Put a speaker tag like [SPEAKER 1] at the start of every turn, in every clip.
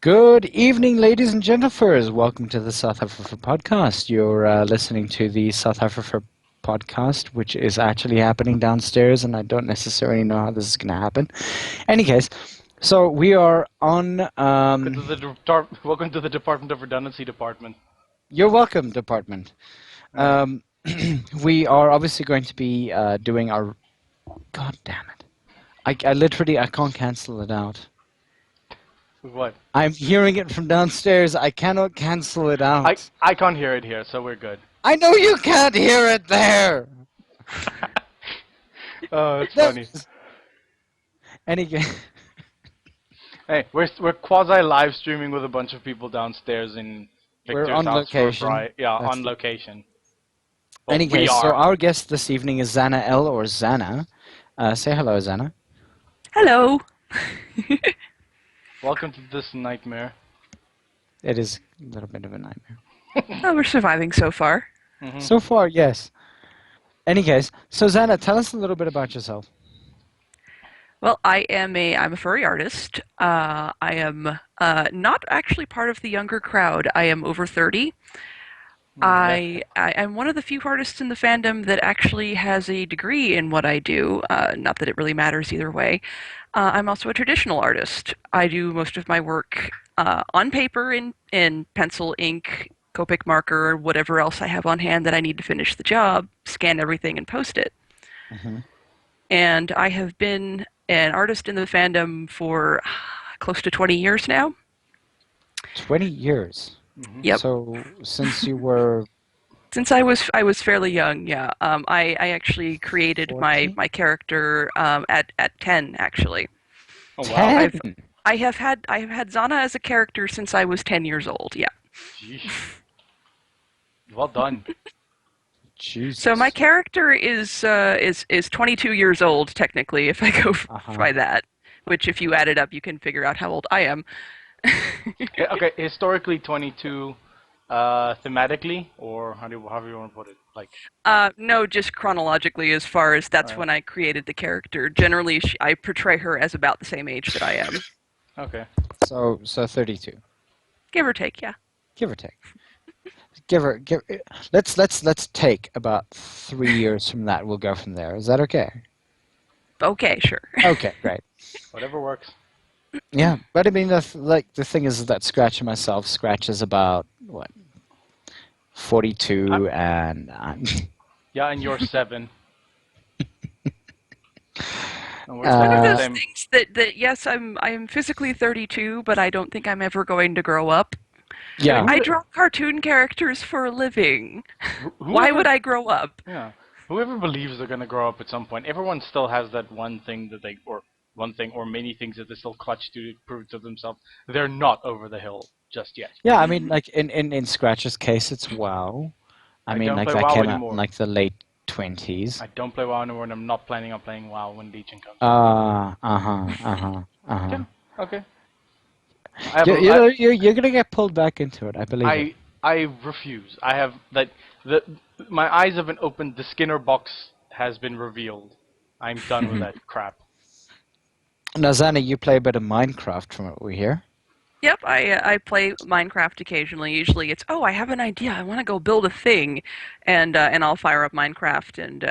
[SPEAKER 1] Good evening, ladies and gentlemen. Welcome to the south-afrifur podcast. You're listening to the south-afrifur podcast, which is actually happening downstairs, and I don't necessarily know how this is going to happen. Any case, so we are on...
[SPEAKER 2] Welcome to the Department of Redundancy Department.
[SPEAKER 1] You're welcome, Department. We are obviously going to be doing our... God damn it. I literally can't cancel it out.
[SPEAKER 2] What?
[SPEAKER 1] I'm hearing it from downstairs. I cannot cancel it out.
[SPEAKER 2] I can't hear it here, so we're good.
[SPEAKER 1] I know you can't hear it there.
[SPEAKER 2] Oh, it's funny. Hey, we're quasi live streaming with a bunch of people downstairs in Victor's
[SPEAKER 1] We're on
[SPEAKER 2] house
[SPEAKER 1] location.
[SPEAKER 2] For Braai. Yeah,
[SPEAKER 1] That's
[SPEAKER 2] on location.
[SPEAKER 1] Well,
[SPEAKER 2] Anyway,
[SPEAKER 1] so our guest this evening is Zannah L or Zannah. Say hello, Zannah.
[SPEAKER 3] Hello.
[SPEAKER 2] Welcome to this nightmare.
[SPEAKER 1] It is a little bit of a nightmare.
[SPEAKER 3] Oh, we're surviving so far.
[SPEAKER 2] Mm-hmm.
[SPEAKER 1] So far, yes. Any case, so Zannah, tell us a little bit about yourself.
[SPEAKER 3] Well, I'm a furry artist. I am not actually part of the younger crowd. I am over 30. I'm one of the few artists in the fandom that actually has a degree in what I do. Not that it really matters either way. I'm also a traditional artist. I do most of my work on paper, in pencil, ink, Copic marker, whatever else I have on hand that I need to finish the job, scan everything and post it.
[SPEAKER 1] Mm-hmm.
[SPEAKER 3] And I have been an artist in the fandom for close to 20 years now.
[SPEAKER 1] 20 years?
[SPEAKER 2] Mm-hmm.
[SPEAKER 3] Yep.
[SPEAKER 1] So since you were...
[SPEAKER 3] Since I was fairly young, yeah. I actually created my character at 10, actually.
[SPEAKER 2] Oh wow!
[SPEAKER 1] 10?
[SPEAKER 3] I have had Zannah as a character since I was 10 years old. Yeah.
[SPEAKER 2] Jeez. Well done.
[SPEAKER 1] Jesus.
[SPEAKER 3] So my character is 22 years old technically, if I go by that. Which, if you add it up, you can figure out how old I am.
[SPEAKER 2] Yeah, okay, historically 22. Thematically, or however you want to put it, like.
[SPEAKER 3] No, just chronologically, as far as that's when I created the character. Generally, I portray her as about the same age that I am.
[SPEAKER 2] Okay.
[SPEAKER 1] So 32.
[SPEAKER 3] Give or take, yeah.
[SPEAKER 1] Give or take. Let's take about 3 years from that. We'll go from there. Is that okay?
[SPEAKER 3] Okay, sure.
[SPEAKER 1] Okay, great.
[SPEAKER 2] Whatever works.
[SPEAKER 1] Yeah, but I mean, the thing is that Scratch and myself, Scratch is about, what, 42, and I'm...
[SPEAKER 2] Yeah, and you're 7.
[SPEAKER 3] One of those things that yes, I'm physically 32, but I don't think I'm ever going to grow up.
[SPEAKER 1] Yeah.
[SPEAKER 3] I draw cartoon characters for a living. Why would I grow up?
[SPEAKER 2] Yeah. Whoever believes they're going to grow up at some point, everyone still has that one thing that they... One thing or many things that they still clutch to prove to themselves they're not over the hill just yet.
[SPEAKER 1] Yeah, I mean, like in Scratch's case, it's WoW. I mean, like that
[SPEAKER 2] WoW
[SPEAKER 1] came
[SPEAKER 2] anymore.
[SPEAKER 1] out in like the late 20s.
[SPEAKER 2] I don't play WoW anymore, and I'm not planning on playing WoW when Legion comes. Yeah, okay.
[SPEAKER 1] You're gonna get pulled back into it, I believe.
[SPEAKER 2] I refuse. I have my eyes have been opened. The Skinner box has been revealed. I'm done with that crap.
[SPEAKER 1] Now, Zannah, you play a bit of Minecraft from what we hear.
[SPEAKER 3] Yep, I play Minecraft occasionally. Usually it's, I have an idea, I want to go build a thing, and I'll fire up Minecraft and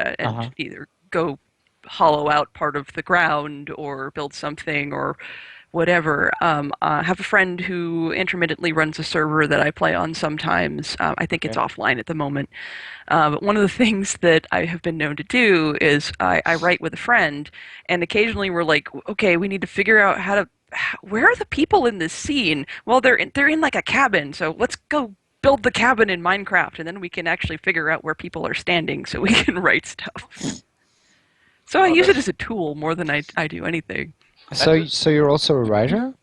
[SPEAKER 3] either go hollow out part of the ground or build something or whatever. I have a friend who intermittently runs a server that I play on sometimes. I think it's offline at the moment. But one of the things that I have been known to do is I write with a friend, and occasionally we're like, okay, we need to figure out where are the people in this scene? Well, they're in like a cabin, so let's go build the cabin in Minecraft, and then we can actually figure out where people are standing so we can write stuff. So I use it as a tool more than I do anything.
[SPEAKER 1] So you're also a writer?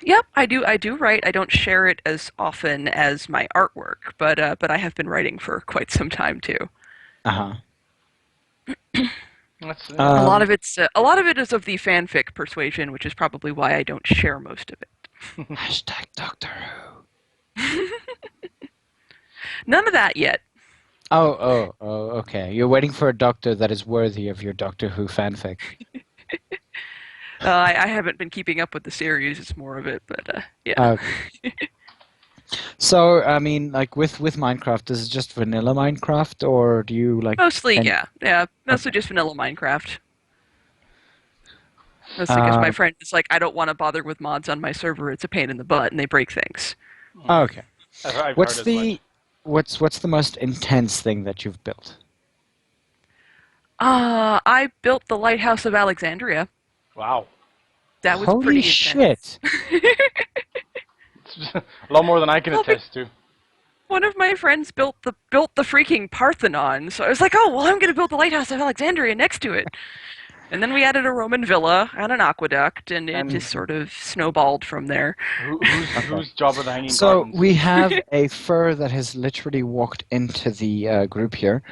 [SPEAKER 3] Yep, I do write. I don't share it as often as my artwork, but I have been writing for quite some time too.
[SPEAKER 1] A
[SPEAKER 3] lot of it is of the fanfic persuasion, which is probably why I don't share most of it.
[SPEAKER 1] Hashtag Doctor Who.
[SPEAKER 3] None of that yet.
[SPEAKER 1] Oh, okay. You're waiting for a doctor that is worthy of your Doctor Who fanfic.
[SPEAKER 3] I haven't been keeping up with the series. It's more of it, but yeah.
[SPEAKER 1] So, I mean, like with Minecraft, is it just vanilla Minecraft, or do you like
[SPEAKER 3] Mostly,
[SPEAKER 1] any?
[SPEAKER 3] yeah. Mostly
[SPEAKER 1] Okay.
[SPEAKER 3] just vanilla Minecraft. Mostly because my
[SPEAKER 1] Uh,
[SPEAKER 3] friend is like, I don't want to bother with mods on my server. It's a pain in the butt, and they break things.
[SPEAKER 1] okay.
[SPEAKER 2] I've heard
[SPEAKER 1] What's
[SPEAKER 2] as much.
[SPEAKER 1] the what's the most intense thing that you've built?
[SPEAKER 3] I built the Lighthouse of Alexandria.
[SPEAKER 2] Wow.
[SPEAKER 3] That was
[SPEAKER 1] Holy
[SPEAKER 3] pretty intense.
[SPEAKER 1] shit!
[SPEAKER 2] It's a lot more than I can
[SPEAKER 3] Well,
[SPEAKER 2] attest to.
[SPEAKER 3] one of my friends built the freaking Parthenon, so I was like, oh well, I'm gonna build the Lighthouse of Alexandria next to it. And then we added a Roman villa and an aqueduct, and it
[SPEAKER 2] And
[SPEAKER 3] just sort of snowballed from there.
[SPEAKER 1] Okay.
[SPEAKER 2] whose job are the hanging
[SPEAKER 1] So
[SPEAKER 2] gardens?
[SPEAKER 1] we have a fur that has literally walked into the group here.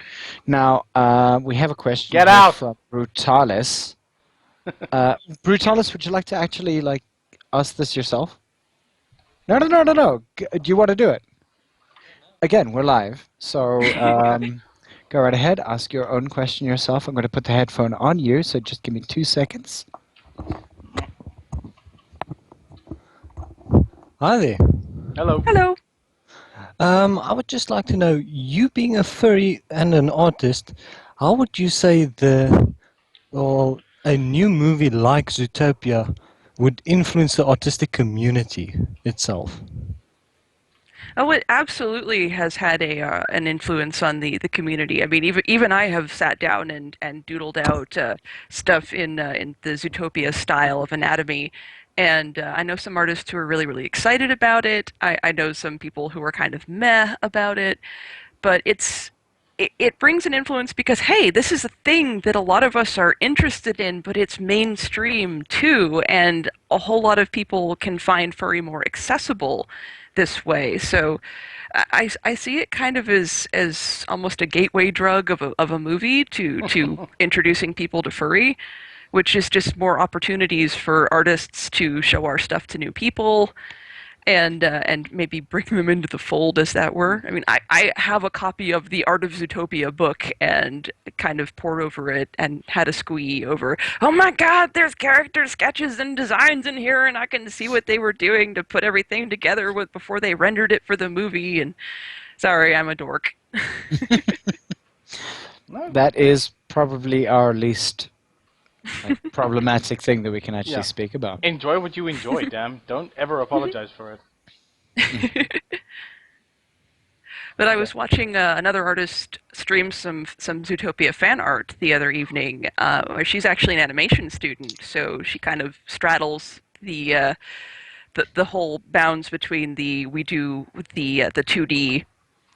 [SPEAKER 1] Now, we have a question
[SPEAKER 2] Get
[SPEAKER 1] here
[SPEAKER 2] out!
[SPEAKER 1] from Brutalis. Brutalis, would you like to actually like ask this yourself? No. Do you want to do it? Again, we're live, so go right ahead. Ask your own question yourself. I'm going to put the headphone on you, so just give me 2 seconds.
[SPEAKER 4] Hi there.
[SPEAKER 2] Hello.
[SPEAKER 3] Hello.
[SPEAKER 4] I would just like to know, you being a furry and an artist, how would you say a new movie like Zootopia would influence the artistic community itself?
[SPEAKER 3] Oh, it absolutely has had an influence on the community. I mean, even I have sat down and doodled out stuff in the Zootopia style of anatomy, and I know some artists who are really excited about it. I know some people who are kind of meh about it, but it brings an influence because hey, this is a thing that a lot of us are interested in, but it's mainstream too, and a whole lot of people can find furry more accessible this way. So I see it kind of as almost a gateway drug of a movie to introducing people to furry, which is just more opportunities for artists to show our stuff to new people and maybe bring them into the fold, as that were. I mean, I have a copy of the Art of Zootopia book and kind of pored over it and had a squee over, oh my god, there's character sketches and designs in here, and I can see what they were doing to put everything together with before they rendered it for the movie. And sorry, I'm a dork.
[SPEAKER 2] No.
[SPEAKER 1] That is probably our least problematic thing that we can actually
[SPEAKER 2] Yeah.
[SPEAKER 1] speak about.
[SPEAKER 2] Enjoy what you enjoy, damn. Don't ever apologize for it.
[SPEAKER 3] But I was watching another artist stream some Zootopia fan art the other evening. Where she's actually an animation student, so she kind of straddles the whole bounds between we do the 2D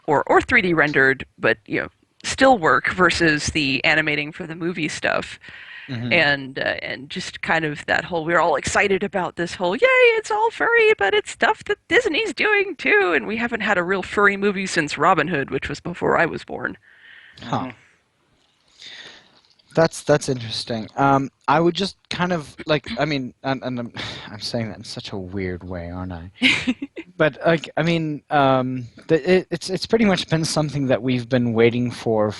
[SPEAKER 3] or 3D rendered, but still work versus the animating for the movie stuff.
[SPEAKER 1] Mhm.
[SPEAKER 3] And just kind of that whole, we're all excited about this whole, yay, it's all furry, but it's stuff that Disney's doing too, and we haven't had a real furry movie since Robin Hood, which was before I was born.
[SPEAKER 1] Huh. That's interesting. I would just kind of like, I mean, and I'm saying that in such a weird way, aren't I? But like, I mean, it's pretty much been something that we've been waiting for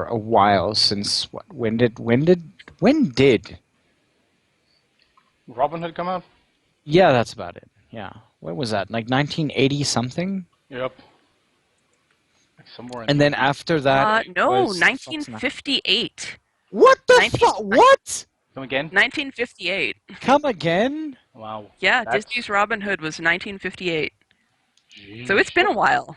[SPEAKER 1] a while since what? When did
[SPEAKER 2] Robin Hood come out?
[SPEAKER 1] Yeah, that's about it. Yeah. What was that? Like 1980 something?
[SPEAKER 2] Yep. Like somewhere in
[SPEAKER 1] And then after that, it
[SPEAKER 3] No,
[SPEAKER 1] was
[SPEAKER 3] 1958.
[SPEAKER 1] What the
[SPEAKER 3] 19
[SPEAKER 1] fuck? What?
[SPEAKER 2] Come again?
[SPEAKER 3] 1958.
[SPEAKER 1] Come again?
[SPEAKER 2] Wow.
[SPEAKER 3] Yeah,
[SPEAKER 2] That's-
[SPEAKER 3] Disney's Robin Hood was 1958. So it's been a while.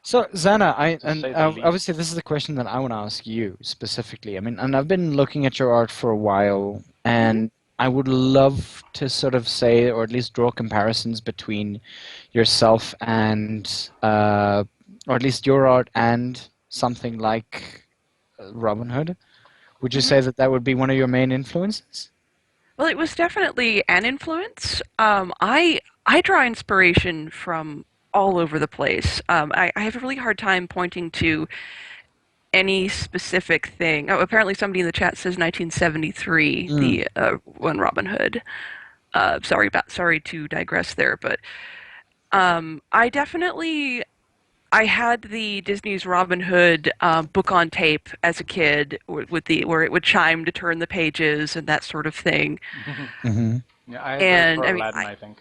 [SPEAKER 1] So, Zannah,
[SPEAKER 2] To say the least.
[SPEAKER 1] obviously this is the question that I want to ask you specifically. I mean, and I've been looking at your art for a while, and I would love to sort of say, or at least draw comparisons between yourself and, or at least your art and something like Robin Hood. Would you say that that would be one of your main influences?
[SPEAKER 3] Well, it was definitely an influence. I draw inspiration from all over the place. I have a really hard time pointing to any specific thing. Oh, apparently somebody in the chat says 1973, the one Robin Hood. Sorry to digress there, but I definitely I had the Disney's Robin Hood book on tape as a kid, with the where it would chime to turn the pages and that sort of thing.
[SPEAKER 1] Mm-hmm.
[SPEAKER 2] Yeah, I had those
[SPEAKER 3] And
[SPEAKER 2] for
[SPEAKER 3] I mean,
[SPEAKER 2] Aladdin, I think.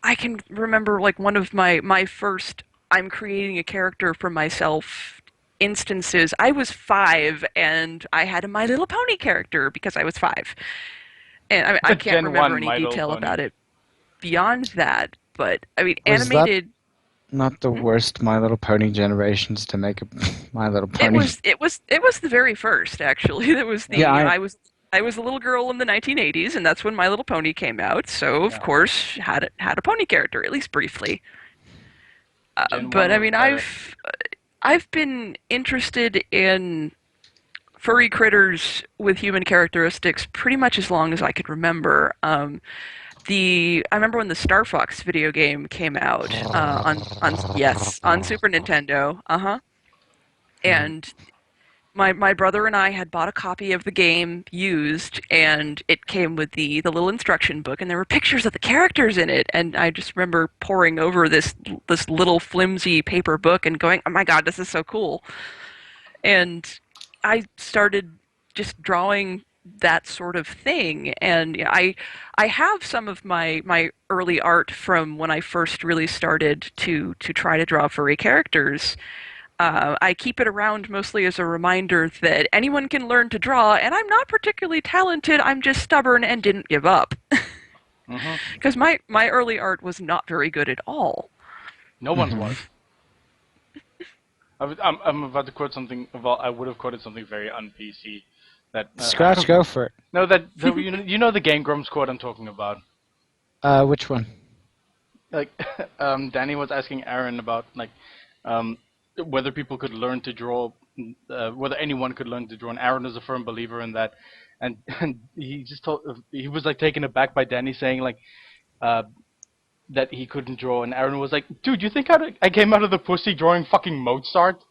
[SPEAKER 3] I can remember like one of my first I'm creating a character for myself instances. I was 5 and I had a My Little Pony character because I was 5. And I mean, I
[SPEAKER 2] The
[SPEAKER 3] can't
[SPEAKER 2] Gen
[SPEAKER 3] remember
[SPEAKER 2] 1
[SPEAKER 3] any
[SPEAKER 2] My Little
[SPEAKER 3] detail
[SPEAKER 2] Pony.
[SPEAKER 3] about it beyond that. But I mean,
[SPEAKER 1] Was that
[SPEAKER 3] animated.
[SPEAKER 1] not the worst My Little Pony generations to make a My Little
[SPEAKER 3] It
[SPEAKER 1] Pony?
[SPEAKER 3] was the very first actually. That was
[SPEAKER 1] Yeah,
[SPEAKER 3] I was a little girl in the 1980s, and that's when My Little Pony came out. So of
[SPEAKER 2] Yeah.
[SPEAKER 3] course had a pony character at least briefly.
[SPEAKER 2] Gen
[SPEAKER 3] But
[SPEAKER 2] 1
[SPEAKER 3] I
[SPEAKER 2] was
[SPEAKER 3] mean,
[SPEAKER 2] better.
[SPEAKER 3] I've been interested in furry critters with human characteristics pretty much as long as I could remember. I remember when the Star Fox video game came out on Super Nintendo. And my brother and I had bought a copy of the game used, and it came with the little instruction book, and there were pictures of the characters in it. And I just remember poring over this little flimsy paper book and going, "Oh my God, this is so cool!" And I started just drawing that sort of thing. And I have some of my early art from when I first really started to try to draw furry characters. I keep it around mostly as a reminder that anyone can learn to draw, and I'm not particularly talented. I'm just stubborn and didn't give up. Because my early art was not very good at all.
[SPEAKER 2] No one's was. I'm about to quote something. Well, I would have quoted something very un-PC. That
[SPEAKER 1] Scratch, go for it.
[SPEAKER 2] No, you know the Game Grumps quote I'm talking about.
[SPEAKER 1] Which one?
[SPEAKER 2] Like, Danny was asking Aaron about like, whether people could learn to draw, whether anyone could learn to draw, and Aaron is a firm believer in that. And he was like taken aback by Danny saying like, that he couldn't draw, and Aaron was like, "Dude, you think I came out of the pussy drawing fucking Mozart?"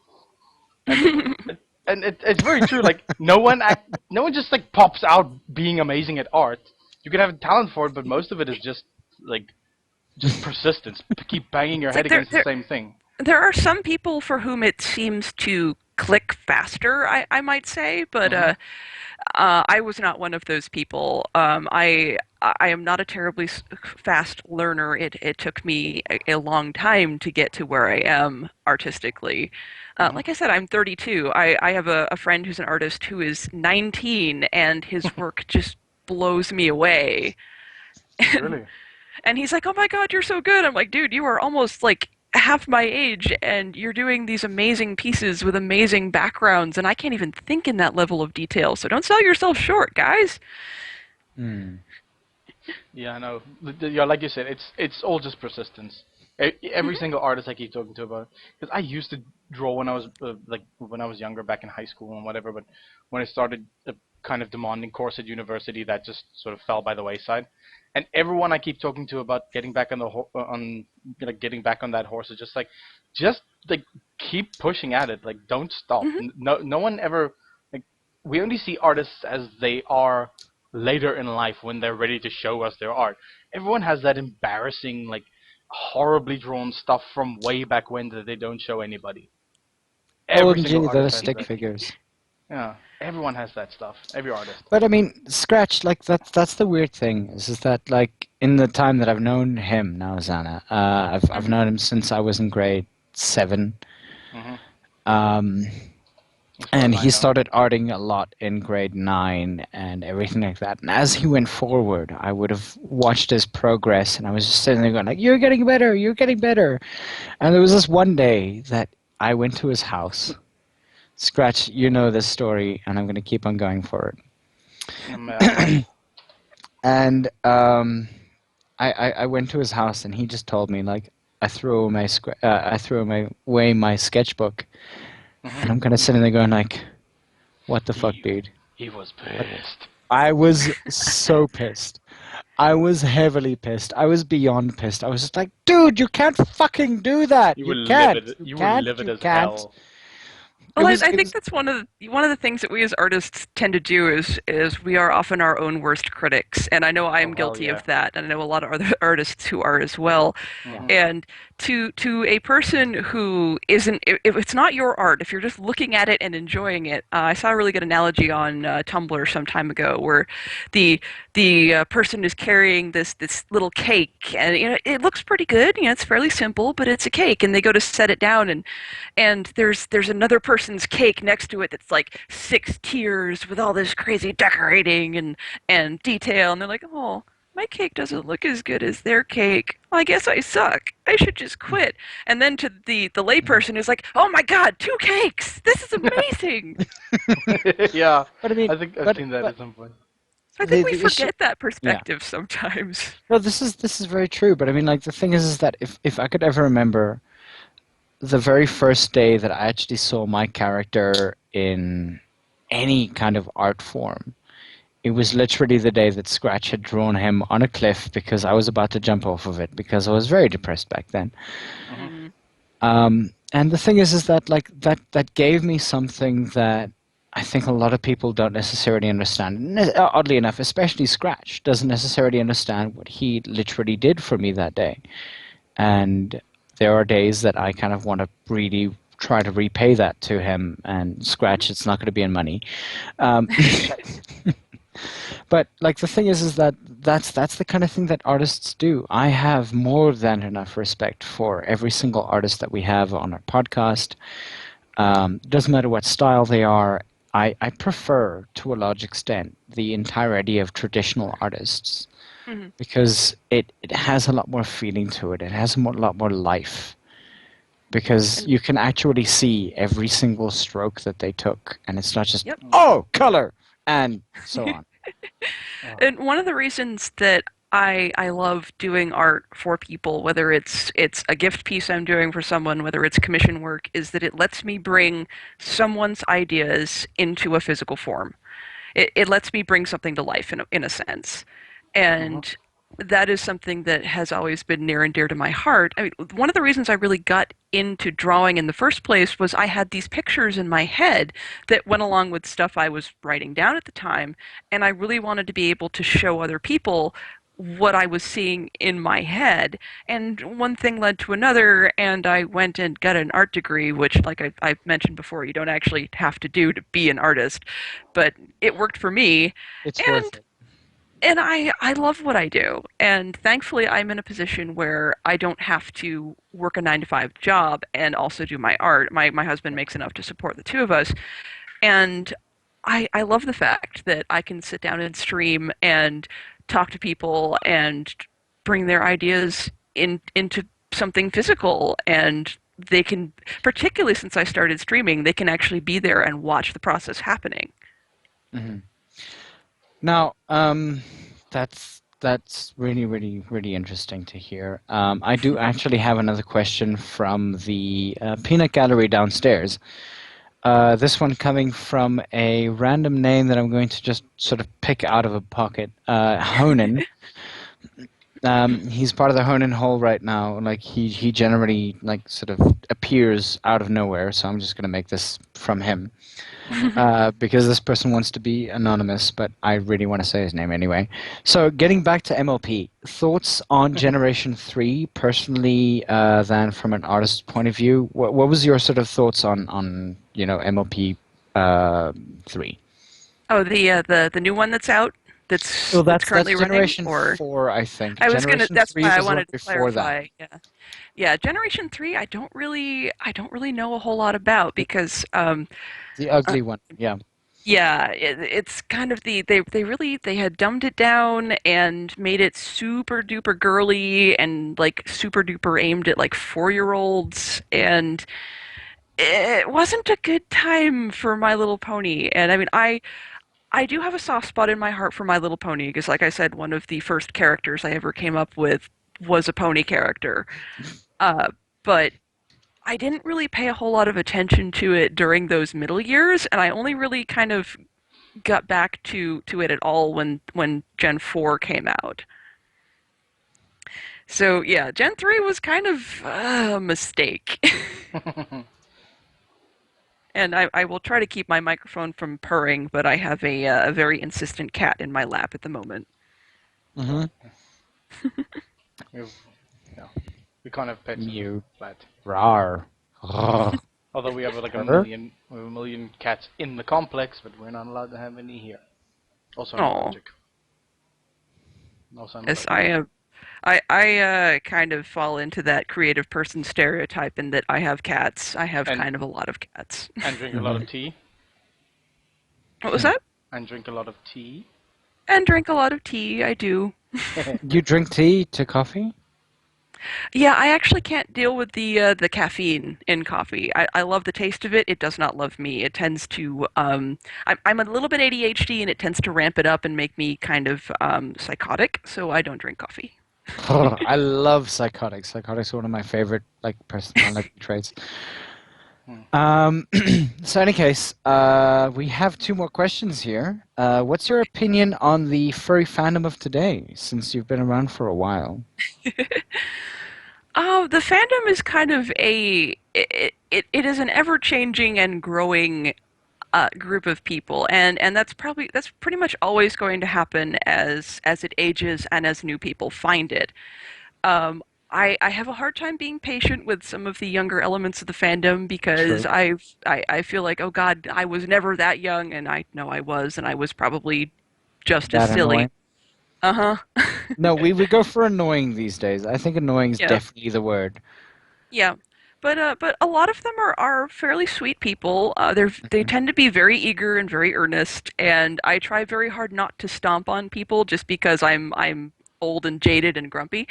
[SPEAKER 2] And it's very true. Like no one just like pops out being amazing at art. You can have a talent for it, but most of it is just persistence. Keep banging your
[SPEAKER 3] It's
[SPEAKER 2] head
[SPEAKER 3] like
[SPEAKER 2] against the same thing.
[SPEAKER 3] there are some people for whom it seems to click faster, I might say, but I was not one of those people. I am not a terribly fast learner. It took me a long time to get to where I am artistically. Like I said, I'm 32. I have a friend who's an artist who is 19, and his work just blows me away.
[SPEAKER 2] Really?
[SPEAKER 3] And he's like, "Oh my God, you're so good." I'm like, "Dude, you are almost like half my age, and you're doing these amazing pieces with amazing backgrounds, and I can't even think in that level of detail. So don't sell yourself short, guys."
[SPEAKER 2] Yeah, I know. Yeah, like you said, it's all just persistence. Every single artist I keep talking to about, because I used to draw when I was when I was younger, back in high school and whatever. But when I started a kind of demanding course at university, that just sort of fell by the wayside. And everyone I keep talking to about getting back on getting back on that horse is just keep pushing at it. Like don't stop. No one ever we only see artists as they are later in life when they're ready to show us their art. Everyone has that embarrassing horribly drawn stuff from way back when that they don't show anybody. Every single
[SPEAKER 1] Ginny, those
[SPEAKER 2] artist has
[SPEAKER 1] stick
[SPEAKER 2] that.
[SPEAKER 1] figures.
[SPEAKER 2] Yeah, everyone has that stuff. Every artist.
[SPEAKER 1] But I mean, Scratch, that's the weird thing is that in the time that I've known him now, Zannah, I've known him since I was in grade 7. And he started arting a lot in grade 9 and everything like that. And as he went forward, I would have watched his progress, and I was just sitting there going like, "You're getting better, you're getting better." And there was this one day that I went to his house. Scratch, you know this story, and I'm going to keep on going for it. And I went to his house, and he just told me I threw away my sketchbook. And I'm kind of sitting there going like, what the fuck, dude?
[SPEAKER 2] He was pissed.
[SPEAKER 1] I was so pissed. I was heavily pissed. I was beyond pissed. I was just like, dude, you can't fucking do that. You can't.
[SPEAKER 2] You were livid as hell.
[SPEAKER 3] Well, I think that's one of the things that we as artists tend to do is we are often our own worst critics, and I know I am guilty of that, and I know a lot of other artists who are as well. And to a person who isn't, if it's not your art, if you're just looking at it and enjoying it, I saw a really good analogy on Tumblr some time ago where the person is carrying this little cake, and it looks pretty good. It's fairly simple, but it's a cake, and they go to set it down, and there's another person's cake next to it that's like 6 tiers with all this crazy decorating and detail, and they're like, oh, my cake doesn't look as good as their cake. Well, I guess I suck. I should just quit. And then to the layperson who's like, oh my god, 2 cakes! This is amazing!
[SPEAKER 2] Yeah,
[SPEAKER 1] But I mean,
[SPEAKER 2] I think I've seen that at some point.
[SPEAKER 3] I think we
[SPEAKER 1] the issue-
[SPEAKER 3] forget that perspective sometimes.
[SPEAKER 1] No, this is very true. But I mean, like the thing is that if I could ever remember the very first day that I actually saw my character in any kind of art form, it was literally the day that Scratch had drawn him on a cliff because I was about to jump off of it because I was very depressed back then. And the thing is that like that gave me something that I think a lot of people don't necessarily understand. Oddly enough, especially Scratch doesn't necessarily understand what he literally did for me that day. And there are days that I kind of want to really try to repay that to him. And Scratch, it's not going to be in money. But like the thing is that that's the kind of thing that artists do. I have more than enough respect for every single artist that we have on our podcast. Doesn't matter what style they are. I prefer, to a large extent, the entirety of traditional artists because it has a lot more feeling to it. It has a lot more life because you can actually see every single stroke that they took, and it's not just oh, color and so on.
[SPEAKER 3] And one of the reasons that I love doing art for people, whether it's a gift piece I'm doing for someone, whether it's commission work, is that it lets me bring someone's ideas into a physical form. It lets me bring something to life in a sense. And that is something that has always been near and dear to my heart. I mean, one of the reasons I really got into drawing in the first place was I had these pictures in my head that went along with stuff I was writing down at the time, and I really wanted to be able to show other people what I was seeing in my head. And one thing led to another, and I went and got an art degree, which, like I've mentioned before, you don't actually have to do to be an artist, but it worked for me.
[SPEAKER 1] It's worth it.
[SPEAKER 3] And I love what I do. And thankfully, I'm in a position where I don't have to work a 9-to-5 job and also do my art. My husband makes enough to support the two of us. And I love the fact that I can sit down and stream and talk to people and bring their ideas into something physical. And they can, particularly since I started streaming, they can actually be there and watch the process happening.
[SPEAKER 1] Mm-hmm. Now, that's really, really, really interesting to hear. I do actually have another question from the peanut gallery downstairs. This one coming from a random name that I'm going to just sort of pick out of a pocket. Honan. He's part of the Honan Hole right now. Like he generally like sort of appears out of nowhere. So I'm just going to make this from him. Because this person wants to be anonymous, but I really want to say his name anyway. So getting back to MLP, thoughts on Generation 3 personally, then from an artist's point of view, what was your sort of thoughts on MLP 3?
[SPEAKER 3] Oh, the new one that's out? That's currently running,
[SPEAKER 1] Generation 4, I think.
[SPEAKER 3] I was gonna. That's why I wanted to
[SPEAKER 1] before
[SPEAKER 3] clarify.
[SPEAKER 1] that.
[SPEAKER 3] Yeah. Generation 3. I don't really know a whole lot about because
[SPEAKER 1] The ugly one, yeah.
[SPEAKER 3] Yeah, it's kind of they had dumbed it down and made it super duper girly and like super duper aimed at like 4-year-olds, and it wasn't a good time for My Little Pony. And I mean, I do have a soft spot in my heart for My Little Pony because, like I said, one of the first characters I ever came up with was a pony character. But I didn't really pay a whole lot of attention to it during those middle years, and I only really kind of got back to it at all when Gen 4 came out. So yeah, Gen 3 was kind of a mistake. And I will try to keep my microphone from purring, but I have a very insistent cat in my lap at the moment.
[SPEAKER 1] Mm-hmm.
[SPEAKER 2] Yeah. We can't have pets in
[SPEAKER 1] Mew.
[SPEAKER 2] the flat.
[SPEAKER 1] Rar. Rar.
[SPEAKER 2] Although we have like a
[SPEAKER 1] Her?
[SPEAKER 2] million cats in the complex, but we're not allowed to have any here. Also, I'm
[SPEAKER 3] Oh,
[SPEAKER 2] allergic. Also, I'm
[SPEAKER 3] yes,
[SPEAKER 2] allergic.
[SPEAKER 3] I kind of fall into that creative person stereotype in that I have cats. I have
[SPEAKER 2] And
[SPEAKER 3] kind of a lot of cats.
[SPEAKER 2] and drink a lot of tea.
[SPEAKER 3] What was that?
[SPEAKER 2] And drink a lot of tea.
[SPEAKER 3] And drink a lot of tea. I do.
[SPEAKER 1] You drink tea to coffee?
[SPEAKER 3] Yeah, I actually can't deal with the caffeine in coffee. I love the taste of it. It does not love me. It tends to I'm a little bit ADHD, and it tends to ramp it up and make me kind of psychotic. So I don't drink coffee.
[SPEAKER 1] I love psychotics. Psychotics are one of my favorite personality traits. So in any case, we have 2 more questions here. What's your opinion on the furry fandom of today, since you've been around for a while?
[SPEAKER 3] The fandom is kind of it is an ever changing and growing group of people, and that's pretty much always going to happen as it ages and as new people find it. I have a hard time being patient with some of the younger elements of the fandom because
[SPEAKER 1] True.
[SPEAKER 3] I feel like, oh God, I was never that young, and I know I was, and I was probably just as
[SPEAKER 1] That
[SPEAKER 3] silly.
[SPEAKER 1] annoying? No, we go for annoying these days. I think annoying is
[SPEAKER 3] Yeah.
[SPEAKER 1] definitely the word.
[SPEAKER 3] Yeah, but a lot of them are fairly sweet people. They tend to be very eager and very earnest, and I try very hard not to stomp on people just because I'm old and jaded and grumpy.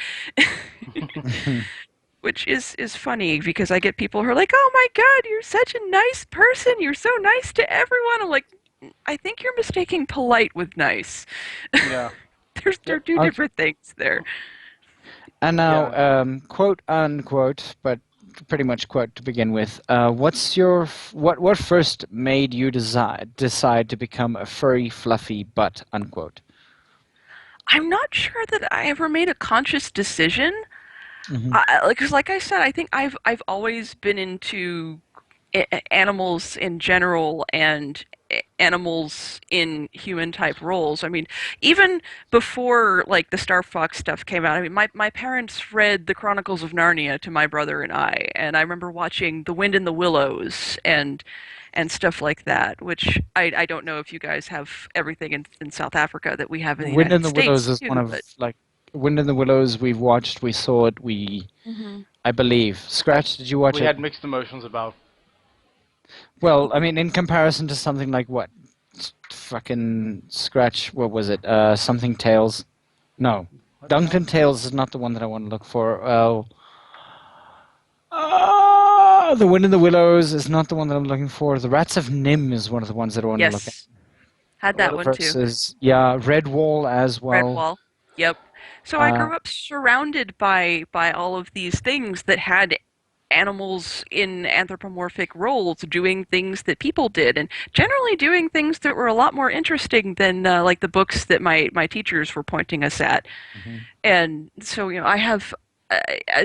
[SPEAKER 3] Which is funny because I get people who are like, "Oh my God, you're such a nice person. You're so nice to everyone." I'm like, I think you're mistaking polite with nice.
[SPEAKER 2] Yeah.
[SPEAKER 3] They're two
[SPEAKER 1] Okay.
[SPEAKER 3] different things there.
[SPEAKER 1] And now,
[SPEAKER 2] Yeah.
[SPEAKER 1] quote unquote, but pretty much quote to begin with. What first made you decide to become a furry, fluffy butt? Unquote.
[SPEAKER 3] I'm not sure that I ever made a conscious decision.
[SPEAKER 1] Hmm.
[SPEAKER 3] Because like I said, I think I've always been into animals in general and animals in human type roles. I mean, even before like the Star Fox stuff came out, I mean, my parents read the Chronicles of Narnia to my brother and I remember watching The Wind in the Willows and stuff like that, which I don't know if you guys have everything in South Africa that we have in the
[SPEAKER 1] Wind in
[SPEAKER 3] United
[SPEAKER 1] the Willows
[SPEAKER 3] States
[SPEAKER 1] is one
[SPEAKER 3] too,
[SPEAKER 1] of
[SPEAKER 3] but
[SPEAKER 1] like Wind in the Willows. We've watched. We saw it. I believe. Scratch. Did you watch
[SPEAKER 2] We
[SPEAKER 1] it?
[SPEAKER 2] had mixed emotions about.
[SPEAKER 1] Well, I mean, in comparison to something like what? Fucking Scratch. What was it? Something Tales. No, Duncan Tales is not the one that I want to look for. The Wind in the Willows is not the one that I'm looking for. The Rats of Nim is one of the ones that I want to look at.
[SPEAKER 3] yes, had that one too.
[SPEAKER 1] Versus, yeah, Red Wall as well.
[SPEAKER 3] Redwall. Yep. So I
[SPEAKER 1] Uh,
[SPEAKER 3] grew up surrounded by all of these things that had animals in anthropomorphic roles doing things that people did, and generally doing things that were a lot more interesting than like the books that my teachers were pointing us at.
[SPEAKER 1] mhm.
[SPEAKER 3] And so I have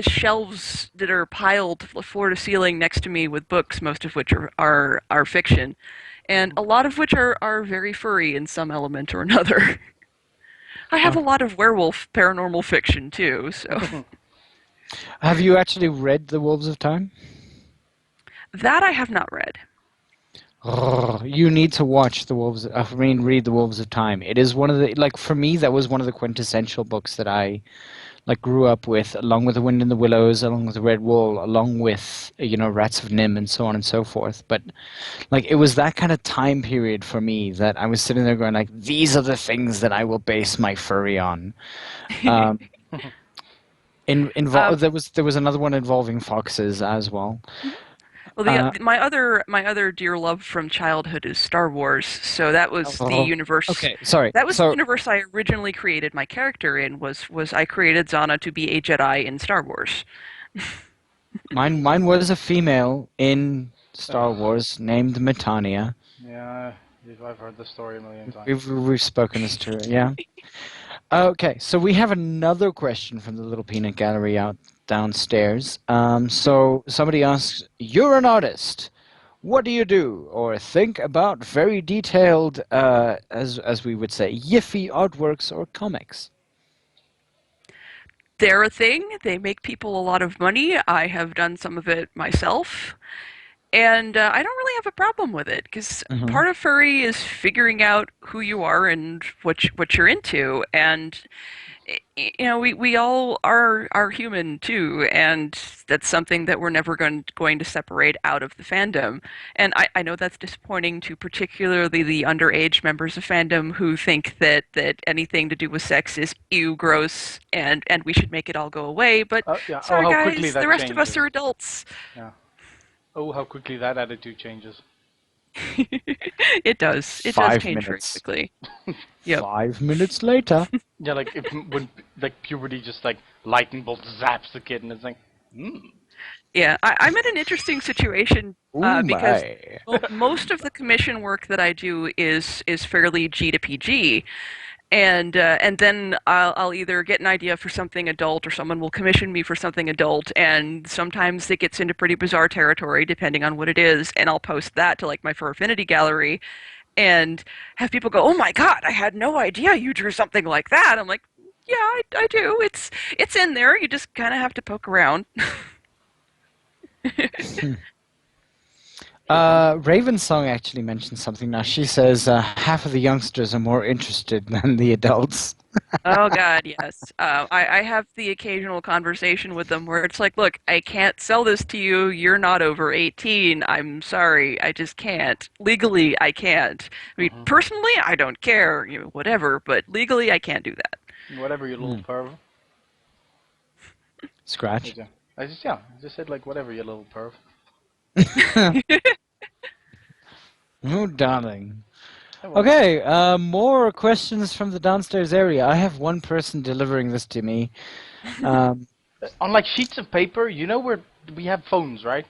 [SPEAKER 3] shelves that are piled floor to ceiling next to me with books, most of which are fiction, and a lot of which are very furry in some element or another. I have a
[SPEAKER 1] Okay.
[SPEAKER 3] lot of werewolf paranormal fiction too, so
[SPEAKER 1] Have you actually read The Wolves of Time?
[SPEAKER 3] that I have not read.
[SPEAKER 1] You need to watch read The Wolves of Time. It is one of the for me that was one of the quintessential books that I grew up with, along with The Wind in the Willows, along with The Red Wall, along with Rats of Nim and so on and so forth. But it was that kind of time period for me that I was sitting there going these are the things that I will base my furry on. Um,
[SPEAKER 3] Um,
[SPEAKER 1] there was another one involving foxes as well.
[SPEAKER 3] well,
[SPEAKER 1] Uh,
[SPEAKER 3] my other dear love from childhood is Star Wars. So that was the universe.
[SPEAKER 1] okay, sorry.
[SPEAKER 3] That was the
[SPEAKER 1] So
[SPEAKER 3] universe I originally created my character in. Was I created Zannah to be a Jedi in Star Wars?
[SPEAKER 1] mine was a female in Star Wars named Metania.
[SPEAKER 2] Yeah, I've heard the story a million times.
[SPEAKER 1] We've spoken this to her, yeah. Okay, so we have another question from the Little Peanut Gallery out downstairs. So somebody asks, "You're an artist. What do you do or think about very detailed, as we would say, yiffy artworks or comics?"
[SPEAKER 3] they're a thing. They make people a lot of money. I have done some of it myself. And I don't really have a problem with it because
[SPEAKER 1] Mm-hmm.
[SPEAKER 3] part of furry is figuring out who you are and what you're into. And we all are human too, and that's something that we're never going to separate out of the fandom. And I know that's disappointing to particularly the underage members of fandom who think that anything to do with sex is ew, gross, and we should make it all go away. But
[SPEAKER 2] Yeah.
[SPEAKER 3] sorry,
[SPEAKER 2] How quickly
[SPEAKER 3] guys,
[SPEAKER 2] that
[SPEAKER 3] the rest of us
[SPEAKER 2] changes.
[SPEAKER 3] are adults.
[SPEAKER 2] Yeah. Oh, how quickly that attitude changes.
[SPEAKER 3] It does. It does
[SPEAKER 1] 5
[SPEAKER 3] change very
[SPEAKER 1] minutes.
[SPEAKER 3] quickly. Yep.
[SPEAKER 1] 5 minutes later.
[SPEAKER 2] Yeah, like when like puberty just like lightning bolt zaps the kid, and it's like,
[SPEAKER 3] Yeah, I'm in an interesting situation
[SPEAKER 1] Ooh,
[SPEAKER 3] because
[SPEAKER 1] my.
[SPEAKER 3] most of the commission work that I do is fairly G to PG, and then I'll either get an idea for something adult or someone will commission me for something adult, and sometimes it gets into pretty bizarre territory depending on what it is, and I'll post that to like my Fur Affinity gallery, and have people go, "Oh my God, I had no idea you drew something like that." I'm like, "Yeah, I do. It's in there. You just kind of have to poke around."
[SPEAKER 1] Raven's song actually mentions something now. She says half of the youngsters are more interested than the adults.
[SPEAKER 3] Oh God, yes. I have the occasional conversation with them where it's like, look, I can't sell this to you. You're not over 18. I'm sorry. I just can't. Legally, I can't. I mean, personally, I don't care, whatever, but legally, I can't do that.
[SPEAKER 2] whatever, you little perv.
[SPEAKER 1] Scratch.
[SPEAKER 2] I just said like whatever, you little perv.
[SPEAKER 1] Oh, darling. Okay, more questions from the downstairs area. I have one person delivering this to me.
[SPEAKER 2] On like sheets of paper, where we have phones, right?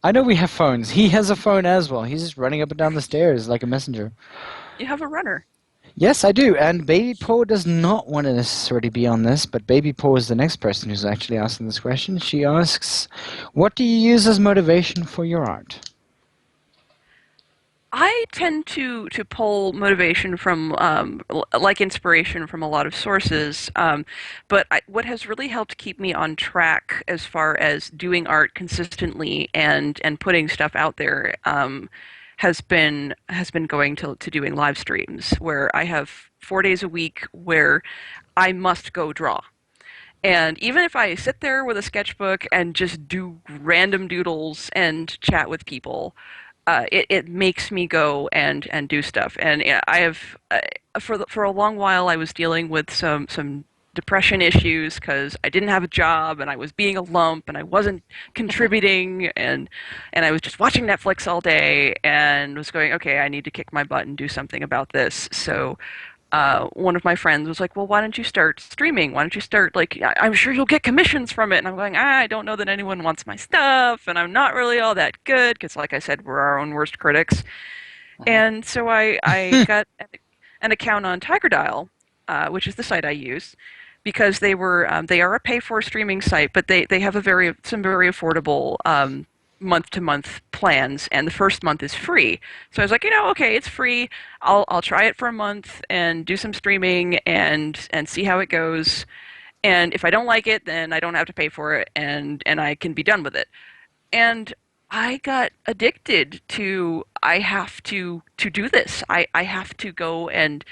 [SPEAKER 1] I know we have phones. He has a phone as well. He's just running up and down the stairs like a messenger.
[SPEAKER 3] You have a runner.
[SPEAKER 1] Yes, I do. And Baby Paw does not want to necessarily be on this, but Baby Paw is the next person who's actually asking this question. She asks, what do you use as motivation for your art?
[SPEAKER 3] I tend to pull motivation from, like inspiration from a lot of sources, but what has really helped keep me on track as far as doing art consistently and putting stuff out there has been going to doing live streams where I have 4 days a week where I must go draw. And even if I sit there with a sketchbook and just do random doodles and chat with people, it makes me go and do stuff. And I have for a long while I was dealing with some depression issues because I didn't have a job and I was being a lump and I wasn't contributing and I was just watching Netflix all day and was going, okay, I need to kick my butt and do something about this. So one of my friends was like, well, why don't you start streaming? Why don't you start, like, I'm sure you'll get commissions from it. And I'm going, I don't know that anyone wants my stuff, and I'm not really all that good, because, like I said, we're our own worst critics. And so I got an account on Tigerdile, which is the site I use, because they are a pay-for streaming site, but they have some very affordable month-to-month plans, and the first month is free. So I was like, okay, it's free. I'll try it for a month and do some streaming and see how it goes. And if I don't like it, then I don't have to pay for it, and I can be done with it. And I got addicted to I have to do this. I have to go and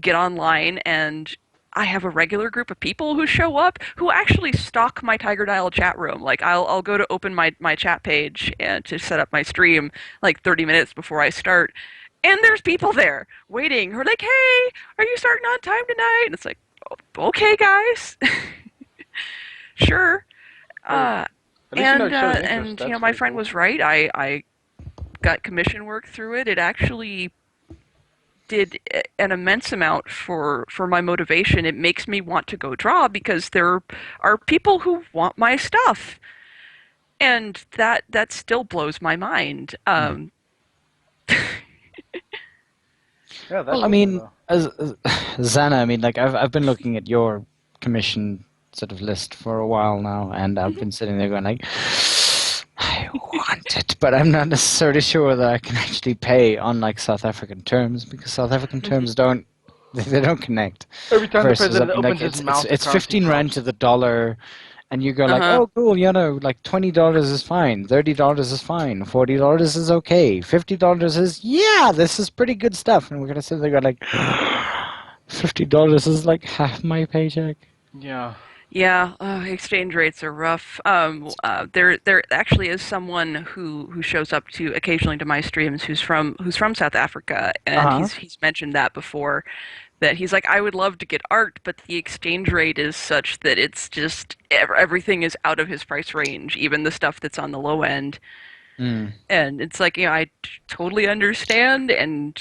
[SPEAKER 3] get online, and I have a regular group of people who show up who actually stalk my Tigerdile chat room. Like I'll go to open my chat page and to set up my stream like 30 minutes before I start, and there's people there waiting who are like, "Hey, are you starting on time tonight?" And it's like, oh, "Okay, guys, sure."
[SPEAKER 2] At least it shows interest.
[SPEAKER 3] And
[SPEAKER 2] That's
[SPEAKER 3] my
[SPEAKER 2] pretty
[SPEAKER 3] friend
[SPEAKER 2] cool.
[SPEAKER 3] was right. I got commission work through it. It actually did an immense amount for my motivation. It makes me want to go draw because there are people who want my stuff, and that still blows my mind.
[SPEAKER 2] Yeah, that's
[SPEAKER 1] Well, I mean, as Zannah, I mean, like I've been looking at your commission sort of list for a while now, and I've been sitting there going like, I want it, but I'm not necessarily sure that I can actually pay on like South African terms because South African terms don't They don't connect.
[SPEAKER 2] Every time the
[SPEAKER 1] Versus,
[SPEAKER 2] president opens
[SPEAKER 1] like,
[SPEAKER 2] his mouth, the
[SPEAKER 1] it's
[SPEAKER 2] currency
[SPEAKER 1] 15 rand
[SPEAKER 2] drops.
[SPEAKER 1] to the dollar, and you go like, oh, cool, like $20 is fine, $30 is fine, $40 is okay, $50 is, yeah, this is pretty good stuff. And we're going to sit there and go like, $50 is like half my paycheck.
[SPEAKER 2] Yeah.
[SPEAKER 3] Yeah, exchange rates are rough. There actually is someone who shows up to occasionally to my streams who's from South Africa, and he's mentioned that before. That he's like, I would love to get art, but the exchange rate is such that it's just everything is out of his price range, even the stuff that's on the low end. And it's like, I totally understand, and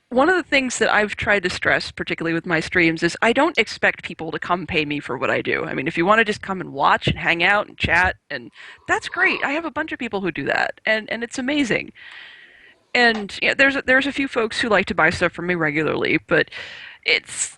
[SPEAKER 3] one of the things that I've tried to stress, particularly with my streams, is I don't expect people to come pay me for what I do. I mean, if you want to just come and watch and hang out and chat, and that's great. I have a bunch of people who do that, and it's amazing. And there's a few folks who like to buy stuff from me regularly, but it's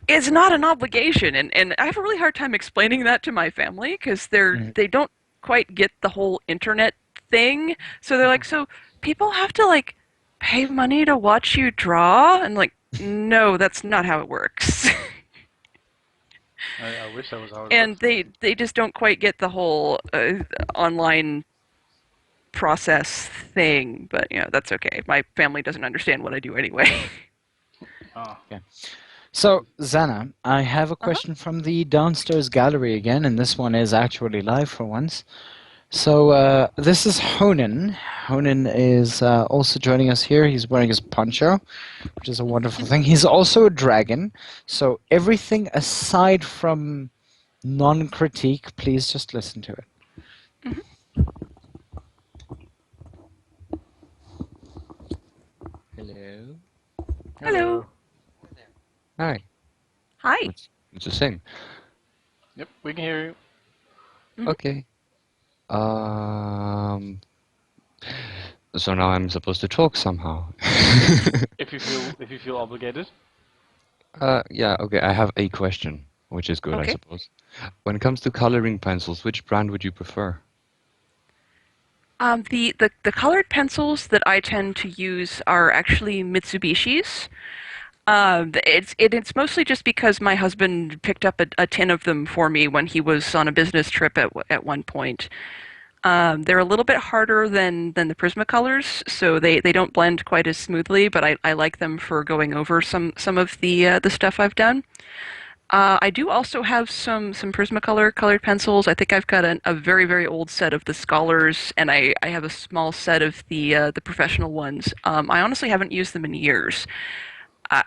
[SPEAKER 3] not an obligation, and I have a really hard time explaining that to my family because they don't quite get the whole internet thing. So they're like, so people have to like pay money to watch you draw, and like, no, that's not how it works.
[SPEAKER 2] I wish that was how it
[SPEAKER 3] And
[SPEAKER 2] works.
[SPEAKER 3] they just don't quite get the whole online process thing, but that's okay. My family doesn't understand what I do anyway.
[SPEAKER 2] Oh.
[SPEAKER 1] Okay. So, Zannah, I have a question from the downstairs gallery again, and this one is actually live for once. So, this is Honan. Honan is also joining us here. He's wearing his poncho, which is a wonderful thing. He's also a dragon. So, everything aside from non-critique, please just listen to it.
[SPEAKER 5] Hello.
[SPEAKER 3] Hello.
[SPEAKER 5] Hi.
[SPEAKER 3] Hi.
[SPEAKER 5] It's the same.
[SPEAKER 2] Yep, we can hear you.
[SPEAKER 5] Okay. So now I'm supposed to talk somehow.
[SPEAKER 2] If you feel obligated.
[SPEAKER 5] Yeah. Okay. I have a question, which is good, I
[SPEAKER 3] Okay.
[SPEAKER 5] suppose. When it comes to coloring pencils, which brand would you prefer?
[SPEAKER 3] The colored pencils that I tend to use are actually Mitsubishi's. It's mostly just because my husband picked up a tin of them for me when he was on a business trip at one point. They're a little bit harder than the Prismacolors, so they don't blend quite as smoothly, but I like them for going over some of the stuff I've done. I do also have some Prismacolor colored pencils. I think I've got a very, very old set of the Scholars, and I have a small set of the professional ones. I honestly haven't used them in years.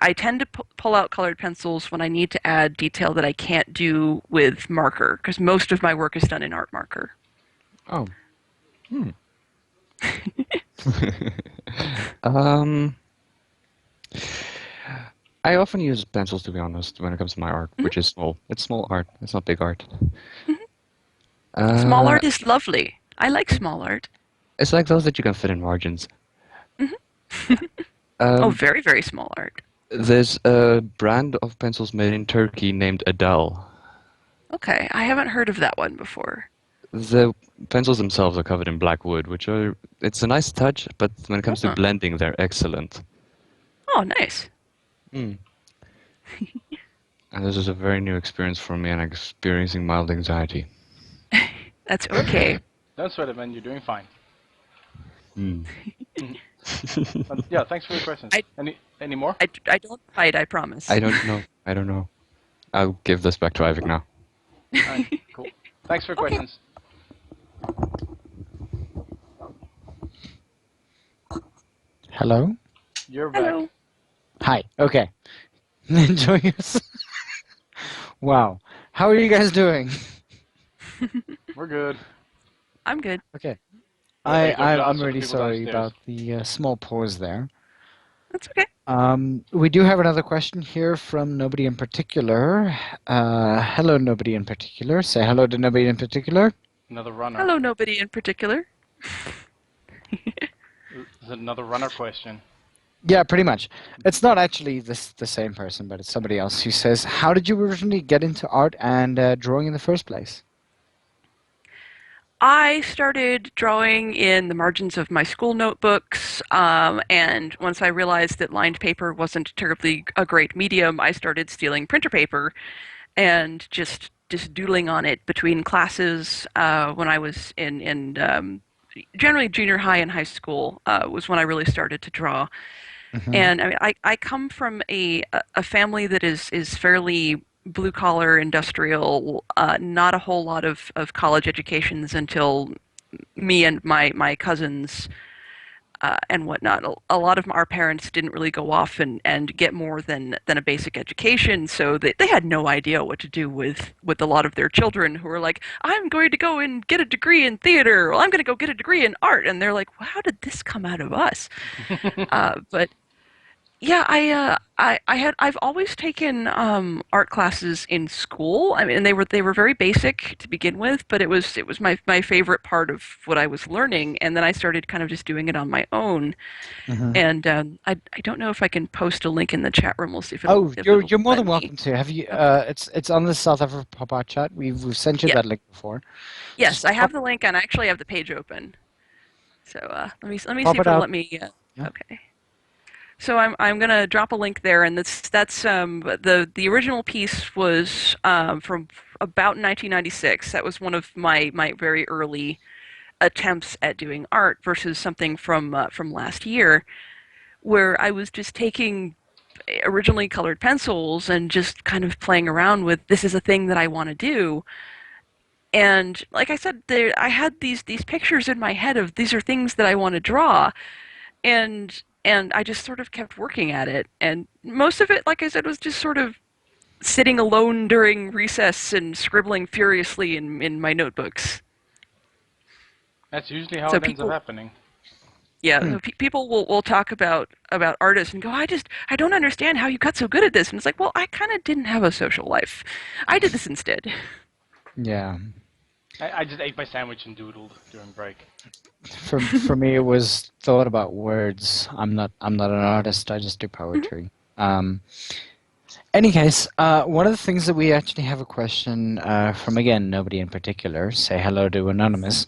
[SPEAKER 3] I tend to pull out colored pencils when I need to add detail that I can't do with marker, because most of my work is done in art marker.
[SPEAKER 5] Oh. I often use pencils, to be honest, when it comes to my art, which is small. It's small art. It's not big art.
[SPEAKER 3] Small art is lovely. I like small art.
[SPEAKER 5] It's like those that you can fit in margins.
[SPEAKER 3] Oh, very, very small art.
[SPEAKER 5] There's a brand of pencils made in Turkey named Adele.
[SPEAKER 3] Okay, I haven't heard of that one before.
[SPEAKER 5] The pencils themselves are covered in black wood, it's a nice touch, but when it comes to blending, they're excellent.
[SPEAKER 3] Oh, nice.
[SPEAKER 5] And this is a very new experience for me, and I'm experiencing mild anxiety.
[SPEAKER 3] That's okay.
[SPEAKER 2] Don't sweat it, man. You're doing fine. Yeah, thanks for your questions. Any more?
[SPEAKER 3] I don't fight, I promise.
[SPEAKER 5] I don't know. I'll give this back to Ivic now.
[SPEAKER 2] Alright, cool. Thanks for your questions.
[SPEAKER 1] Hello?
[SPEAKER 2] You're back.
[SPEAKER 3] Hello.
[SPEAKER 1] Hi. Okay. Enjoying us. Wow. How are you guys doing?
[SPEAKER 2] We're good.
[SPEAKER 3] I'm good.
[SPEAKER 1] Okay.
[SPEAKER 2] Everybody go
[SPEAKER 1] I'm
[SPEAKER 2] down,
[SPEAKER 1] really
[SPEAKER 2] people
[SPEAKER 1] sorry
[SPEAKER 2] downstairs.
[SPEAKER 1] about the small pause there.
[SPEAKER 3] That's okay.
[SPEAKER 1] We do have another question here from nobody in particular. Hello, nobody in particular. Say hello to nobody in particular.
[SPEAKER 2] Another runner.
[SPEAKER 3] Hello, nobody in particular.
[SPEAKER 2] Is it another runner question?
[SPEAKER 1] Yeah, pretty much. It's not actually the same person, but it's somebody else who says, how did you originally get into art and drawing in the first place?
[SPEAKER 3] I started drawing in the margins of my school notebooks, and once I realized that lined paper wasn't terribly a great medium, I started stealing printer paper and just doodling on it between classes when I was in generally junior high and high school was when I really started to draw.
[SPEAKER 1] Mm-hmm.
[SPEAKER 3] And I mean, I come from a family that is fairly blue collar industrial, not a whole lot of college educations until me and my cousins and whatnot. A lot of our parents didn't really go off and get more than a basic education, so they had no idea what to do with a lot of their children who were like, I'm going to go and get a degree in theater, or I'm going to go get a degree in art, and they're like, well, how did this come out of us? But yeah, I've always taken art classes in school. I mean, they were very basic to begin with, but it was my favorite part of what I was learning, and then I started kind of just doing it on my own.
[SPEAKER 1] Mm-hmm.
[SPEAKER 3] And I don't know if I can post a link in the chat room. We'll see if
[SPEAKER 1] Oh,
[SPEAKER 3] if
[SPEAKER 1] you're more
[SPEAKER 3] let
[SPEAKER 1] than
[SPEAKER 3] me.
[SPEAKER 1] welcome to. Have you?
[SPEAKER 3] Okay.
[SPEAKER 1] It's on the South Africa pop-out chat. We've sent you
[SPEAKER 3] Yeah.
[SPEAKER 1] that link before.
[SPEAKER 3] Yes,
[SPEAKER 1] Just
[SPEAKER 3] I have
[SPEAKER 1] pop
[SPEAKER 3] the link, and I actually have the page open. So let me see
[SPEAKER 1] pop
[SPEAKER 3] if
[SPEAKER 1] it
[SPEAKER 3] it'll
[SPEAKER 1] out.
[SPEAKER 3] let me.
[SPEAKER 1] Yeah.
[SPEAKER 3] Okay. So I'm gonna drop a link there, and that's the original piece was from about 1996. That was one of my very early attempts at doing art versus something from last year, where I was just taking originally colored pencils and just kind of playing around with this is a thing that I want to do. And like I said, I had these pictures in my head of these are things that I want to draw, and I just sort of kept working at it. And most of it, like I said, was just sort of sitting alone during recess and scribbling furiously in my notebooks.
[SPEAKER 2] That's usually how
[SPEAKER 3] So
[SPEAKER 2] it ends up
[SPEAKER 3] people,
[SPEAKER 2] happening.
[SPEAKER 3] yeah,
[SPEAKER 1] Hmm.
[SPEAKER 3] people will talk about artists and go, I don't understand how you got so good at this. And it's like, well, I kind of didn't have a social life. I did this instead.
[SPEAKER 1] Yeah.
[SPEAKER 2] I just ate my sandwich and doodled during break.
[SPEAKER 1] For me, it was thought about words. I'm not an artist. I just do
[SPEAKER 3] Mhm.
[SPEAKER 1] poetry. Any case, one of the things that we actually have a question from, again, nobody in particular. Say hello to Anonymous.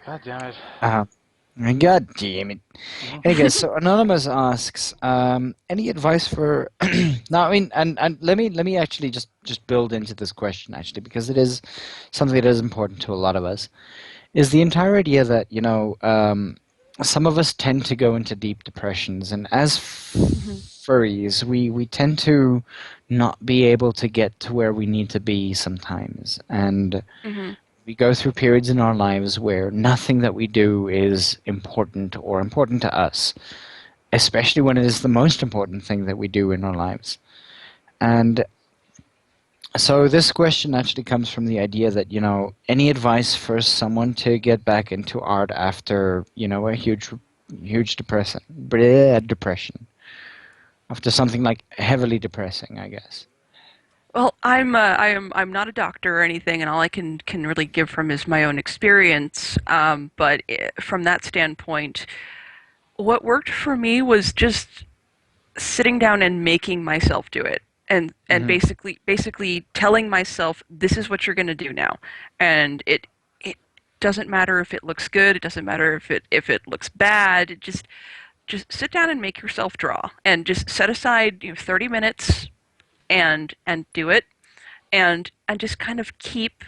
[SPEAKER 2] God damn it.
[SPEAKER 1] Uh, God damn it. Any case, so Anonymous asks, any advice for? Now, I mean, and let me actually just build into this question actually, because it is something that is important to a lot of us. Is the entire idea that some of us tend to go into deep depressions, and as
[SPEAKER 3] Mhm.
[SPEAKER 1] furries, we tend to not be able to get to where we need to be sometimes, and
[SPEAKER 3] Mhm.
[SPEAKER 1] we go through periods in our lives where nothing that we do is important or important to us, especially when it is the most important thing that we do in our lives. And so this question actually comes from the idea that, any advice for someone to get back into art after, a huge depression. After something like heavily depressing, I guess.
[SPEAKER 3] Well, I'm not a doctor or anything, and all I can really give from is my own experience. But from that standpoint, what worked for me was just sitting down and making myself do it, and
[SPEAKER 1] Hmm.
[SPEAKER 3] basically telling myself this is what you're going to do now, and it doesn't matter if it looks good, it doesn't matter if it looks bad. Just sit down and make yourself draw, and just set aside 30 minutes and do it and just kind of keep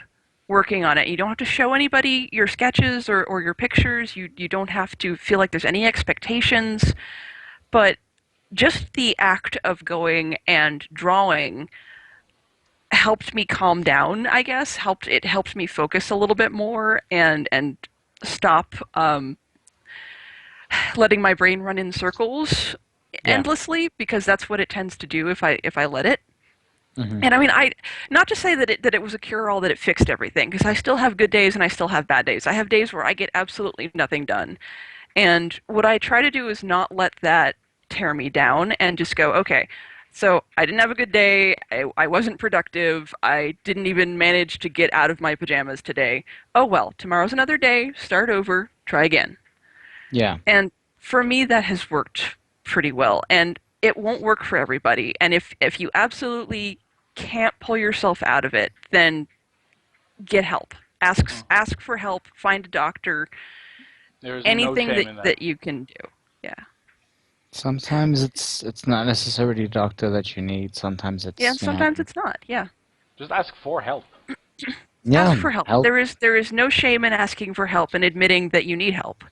[SPEAKER 3] working on it. You don't have to show anybody your sketches or your pictures. You don't have to feel like there's any expectations, but just the act of going and drawing helped me calm down, I guess. Helped me focus a little bit more and stop letting my brain run in circles
[SPEAKER 1] Yeah.
[SPEAKER 3] endlessly because that's what it tends to do if I let it.
[SPEAKER 1] Hmm.
[SPEAKER 3] And I mean, I not to say that it was a cure-all, that it fixed everything, because I still have good days and I still have bad days. I have days where I get absolutely nothing done, and what I try to do is not let that tear me down and just go, okay, so I didn't have a good day. I wasn't productive. I didn't even manage to get out of my pajamas today. Oh well, tomorrow's another day. Start over. Try again.
[SPEAKER 1] Yeah.
[SPEAKER 3] And for me, that has worked pretty well. And it won't work for everybody. And if you absolutely can't pull yourself out of it, then get help. Ask for help. Find a doctor.
[SPEAKER 2] There is
[SPEAKER 3] Anything
[SPEAKER 2] no shame in
[SPEAKER 3] that you can do. Yeah.
[SPEAKER 1] Sometimes it's not necessarily a doctor that you need. Sometimes it's
[SPEAKER 3] Yeah. Sometimes it's not. Yeah.
[SPEAKER 2] Just ask for help.
[SPEAKER 3] Ask for help. There is no shame in asking for help and admitting that you need help.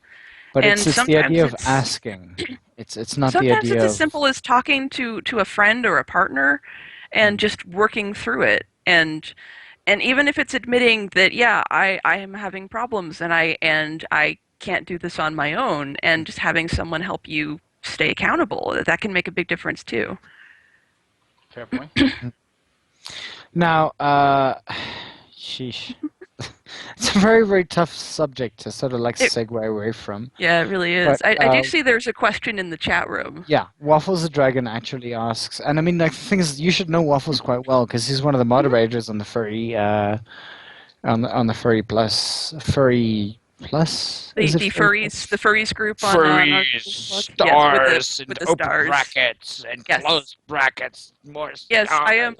[SPEAKER 1] But
[SPEAKER 3] And
[SPEAKER 1] it's the idea of
[SPEAKER 3] it's
[SPEAKER 1] asking. It's not the
[SPEAKER 3] sometimes it's
[SPEAKER 1] idea
[SPEAKER 3] as
[SPEAKER 1] of
[SPEAKER 3] simple as talking to a friend or a partner, and just working through it. And even if it's admitting that I am having problems and I can't do this on my own, and just having someone help you stay accountable, that can make a big difference too.
[SPEAKER 2] Fair point.
[SPEAKER 1] now. Sheesh. It's a very, very tough subject to sort of like segue away from.
[SPEAKER 3] Yeah, it really is.
[SPEAKER 1] But,
[SPEAKER 3] I do see there's a question in the chat room.
[SPEAKER 1] Yeah, Waffles the Dragon actually asks, and I mean, like, the thing is, you should know Waffles quite well because he's one of the moderators on the furry, on the furry plus,
[SPEAKER 3] The furries group on our
[SPEAKER 1] stars
[SPEAKER 3] with the
[SPEAKER 1] open
[SPEAKER 3] stars.
[SPEAKER 1] brackets and closed brackets, more stars.
[SPEAKER 3] Yes, I am.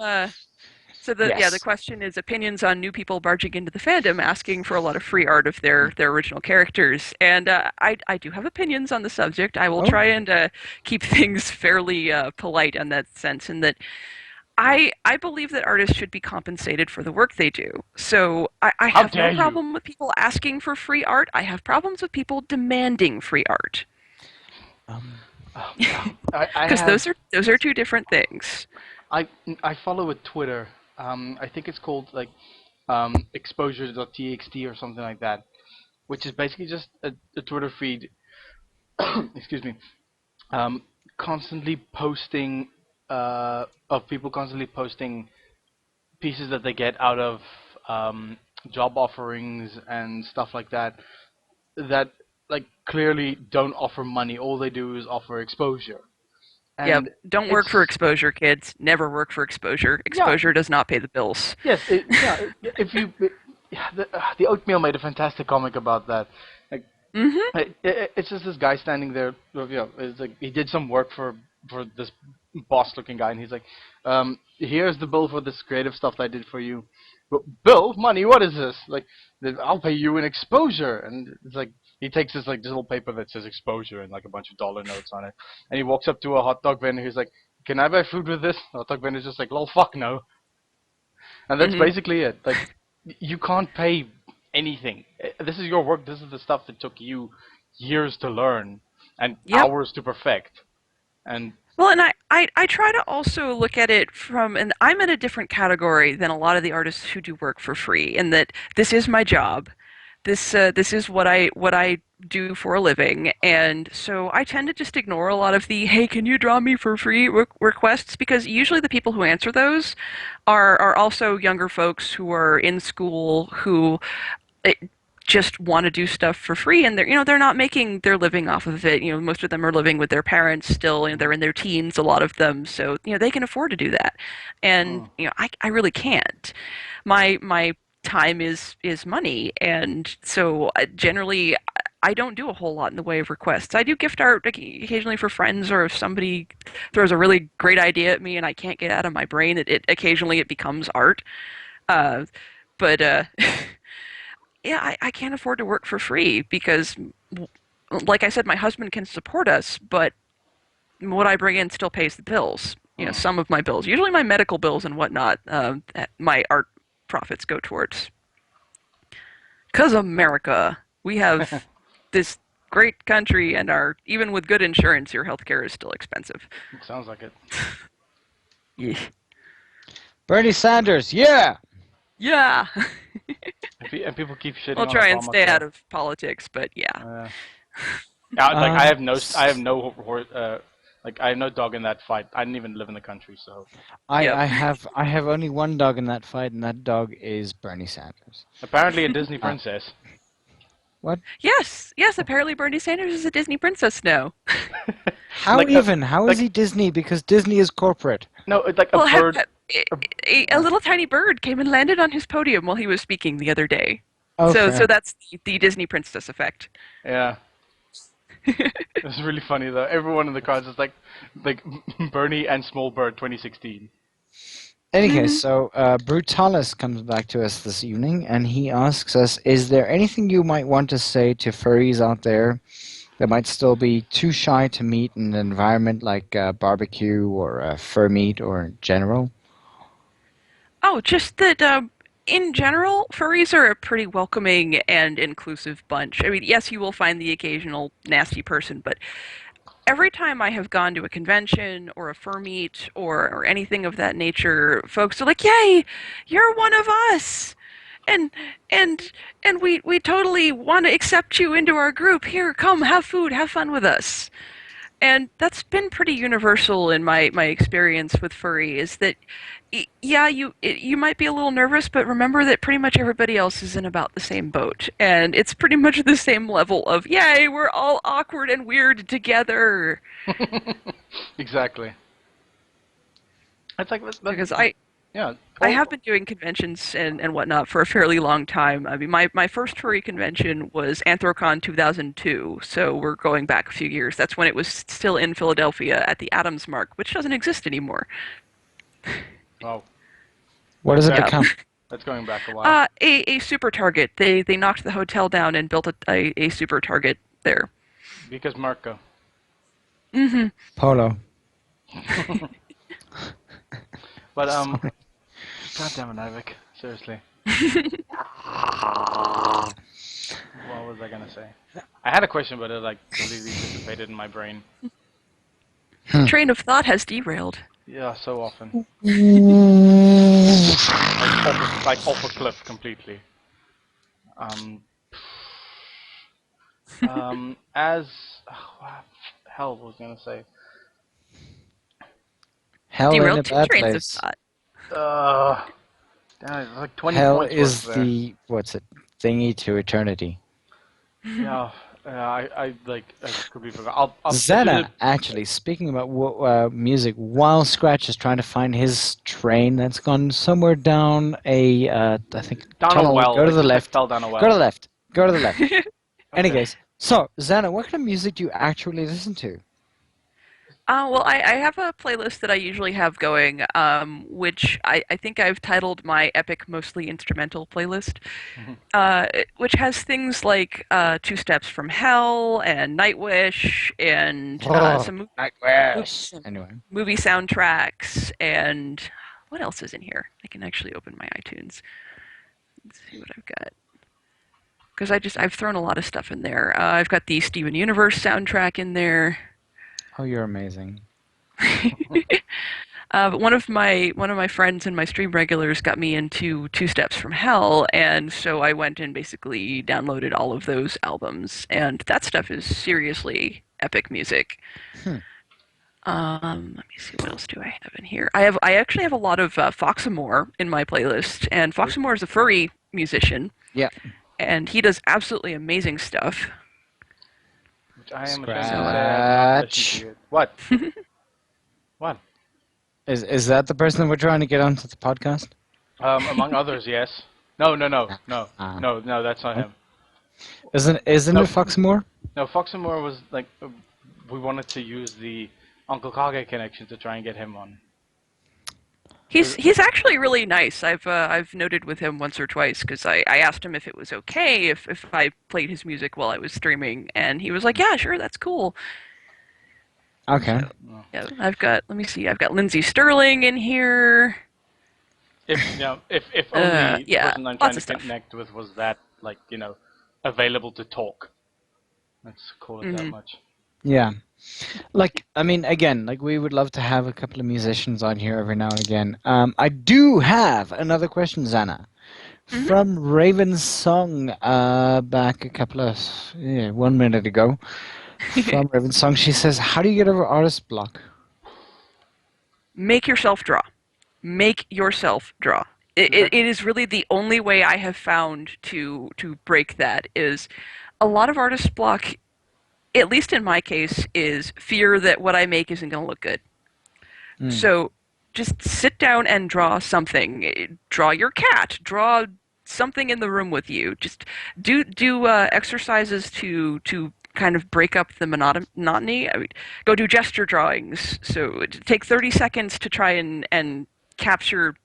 [SPEAKER 3] So the
[SPEAKER 1] Yes.
[SPEAKER 3] the question is opinions on new people barging into the fandom, asking for a lot of free art of their original characters, and I do have opinions on the subject. I will try and keep things fairly polite in that sense, in that I believe that artists should be compensated for the work they do. So I have no problem with people asking for free art. I have problems with people demanding free art. Because those are two different things.
[SPEAKER 2] I follow a Twitter. I think it's called like exposure.txt or something like that, which is basically just a Twitter feed. Excuse me. Constantly posting of people constantly posting pieces that they get out of job offerings and stuff like that. That like clearly don't offer money. All they do is offer exposure.
[SPEAKER 3] And don't work for exposure, kids. Never work for exposure. Exposure does not pay the bills.
[SPEAKER 2] Yes, if you, the Oatmeal made a fantastic comic about that. Like, it's just this guy standing there. It's like he did some work for this boss-looking guy, and he's like, "Here's the bill for this creative stuff that I did for you." Bill, money, what is this? Like, I'll pay you in exposure, and it's like. He takes this like this little paper that says exposure and like a bunch of dollar notes on it, and he walks up to a hot dog vendor. He's like, "Can I buy food with this?" The hot dog vendor's just like, "Lol, fuck no." And that's basically it. Like, you can't pay anything. This is your work. This is the stuff that took you years to learn and hours to perfect. And
[SPEAKER 3] well, and I try to also look at it from, and I'm in a different category than a lot of the artists who do work for free, in that this is my job. This is what I do for a living, and so I tend to just ignore a lot of the "hey, can you draw me for free" requests, because usually the people who answer those are also younger folks who are in school who just want to do stuff for free, and they're not making their living off of it. Most of them are living with their parents still, and they're in their teens, a lot of them, so they can afford to do that, and I really can't. My time is money, and so generally I don't do a whole lot in the way of requests. I do gift art occasionally for friends, or if somebody throws a really great idea at me and I can't get out of my brain, it occasionally becomes art. But yeah, I can't afford to work for free because, like I said, my husband can support us, but what I bring in still pays the bills. Some of my bills, usually my medical bills and whatnot, my art profits go towards. Because America, we have this great country, and even with good insurance, your healthcare is still expensive.
[SPEAKER 2] It sounds like it.
[SPEAKER 3] Yeah.
[SPEAKER 1] Bernie Sanders, yeah.
[SPEAKER 3] Yeah.
[SPEAKER 2] And people keep shitting.
[SPEAKER 3] I'll try and stay out of politics, but yeah.
[SPEAKER 2] I have no dog in that fight. I didn't even live in the country, so.
[SPEAKER 1] I have only one dog in that fight, and that dog is Bernie Sanders.
[SPEAKER 2] Apparently a Disney princess.
[SPEAKER 1] What?
[SPEAKER 3] Yes. Apparently Bernie Sanders is a Disney princess now.
[SPEAKER 1] How is he Disney? Because Disney is corporate.
[SPEAKER 2] No, it's like a bird.
[SPEAKER 3] A little tiny bird came and landed on his podium while he was speaking the other day.
[SPEAKER 1] Okay.
[SPEAKER 3] So that's the Disney princess effect.
[SPEAKER 2] Yeah. It was really funny though. Everyone in the crowd is like Bernie and Small Bird 2016.
[SPEAKER 1] any case, so Brutalis comes back to us this evening, and he asks us, is there anything you might want to say to furries out there that might still be too shy to meet in an environment like barbecue or fur meet or in general?
[SPEAKER 3] Oh, just that in general, furries are a pretty welcoming and inclusive bunch. I mean, yes, you will find the occasional nasty person, but every time I have gone to a convention or a fur meet or anything of that nature, folks are like, "Yay, you're one of us!" And and and we totally want to accept you into our group. Here, come, have food, have fun with us. And that's been pretty universal in my experience with furry. Is that yeah, you might be a little nervous, but remember that pretty much everybody else is in about the same boat, and it's pretty much the same level of yay, we're all awkward and weird together.
[SPEAKER 2] Exactly. It's like
[SPEAKER 3] Because
[SPEAKER 2] yeah.
[SPEAKER 3] I have been doing conventions and whatnot for a fairly long time. I mean, my first furry convention was Anthrocon 2002, so we're going back a few years. That's when it was still in Philadelphia at the Adams Mark, which doesn't exist anymore.
[SPEAKER 2] Wow.
[SPEAKER 1] What does it
[SPEAKER 3] Yeah.
[SPEAKER 1] become?
[SPEAKER 2] That's going back a while.
[SPEAKER 3] A super target. They knocked the hotel down and built a super target there.
[SPEAKER 2] Because Marco.
[SPEAKER 3] Mm-hmm.
[SPEAKER 1] Polo.
[SPEAKER 2] But God damn it, Ivic. Seriously. What was I gonna say? I had a question, but it like completely dissipated in my brain.
[SPEAKER 3] Train of thought has derailed.
[SPEAKER 2] Yeah, so often. Like off a cliff completely. As what hell was I gonna say?
[SPEAKER 1] Hell in a
[SPEAKER 3] Derailed two
[SPEAKER 1] bad
[SPEAKER 3] trains of
[SPEAKER 1] place.
[SPEAKER 3] thought.
[SPEAKER 2] Damn it, like 20
[SPEAKER 1] Hell
[SPEAKER 2] points
[SPEAKER 1] is
[SPEAKER 2] worth there.
[SPEAKER 1] the, what's it, thingy to eternity.
[SPEAKER 2] Yeah, I could be forgot. I'll
[SPEAKER 1] Zannah, actually, speaking about music, while Scratch is trying to find his train that's gone somewhere down a, I think,
[SPEAKER 2] down
[SPEAKER 1] tunnel.
[SPEAKER 2] a well.
[SPEAKER 1] Go to
[SPEAKER 2] like,
[SPEAKER 1] the
[SPEAKER 2] like
[SPEAKER 1] left.
[SPEAKER 2] Fell down a well.
[SPEAKER 1] Go to the left. Go to the left. Any
[SPEAKER 2] Okay.
[SPEAKER 1] case, so, Zannah, what kind of music do you actually listen to?
[SPEAKER 3] Well, I have a playlist that I usually have going, which I think I've titled my epic mostly instrumental playlist, which has things like Two Steps from Hell and Nightwish and some
[SPEAKER 1] Nightwish. Anyway.
[SPEAKER 3] movie soundtracks and what else is in here? I can actually open my iTunes. Let's see what I've got. Because I've thrown a lot of stuff in there. I've got the Steven Universe soundtrack in there.
[SPEAKER 1] Oh, you're amazing.
[SPEAKER 3] But one of my friends and my stream regulars got me into Two Steps from Hell, and so I went and basically downloaded all of those albums, and that stuff is seriously epic music. Let me see, what else do I have in here? I actually have a lot of Foxamore in my playlist, and Foxamore is a furry musician.
[SPEAKER 1] Yeah.
[SPEAKER 3] And he does absolutely amazing stuff.
[SPEAKER 2] Which I am ashamed to say I've not listened to it. What? What?
[SPEAKER 1] Is that the person we're trying to get onto the podcast?
[SPEAKER 2] Among others, yes. No, that's not him.
[SPEAKER 1] Isn't
[SPEAKER 2] No.
[SPEAKER 1] it Foxmore?
[SPEAKER 2] No, Foxamore was like, we wanted to use the Uncle Kage connection to try and get him on.
[SPEAKER 3] He's actually really nice. I've noted with him once or twice because I asked him if it was okay if I played his music while I was streaming, and he was like, "Yeah, sure, that's cool."
[SPEAKER 1] Okay.
[SPEAKER 3] So, yeah, let me see, I've got Lindsey Sterling in here.
[SPEAKER 2] If only the
[SPEAKER 3] yeah,
[SPEAKER 2] person I'm
[SPEAKER 3] lots
[SPEAKER 2] trying
[SPEAKER 3] of
[SPEAKER 2] to
[SPEAKER 3] stuff.
[SPEAKER 2] connect with was that, like, available to talk. Let's call it that much.
[SPEAKER 1] Yeah. Like, I mean, again, like, we would love to have a couple of musicians on here every now and again. I do have another question, Zannah. From Raven's Song, back a couple of, 1 minute ago. From Raven's Song, she says, how do you get over artist block?
[SPEAKER 3] Make yourself draw. Make yourself draw. It is really the only way I have found to break that. Is a lot of artist block, at least in my case, is fear that what I make isn't going to look good. So just sit down and draw something. Draw your cat. Draw something in the room with you. Just do exercises to kind of break up the monotony. I mean, go do gesture drawings. So take 30 seconds to try and capture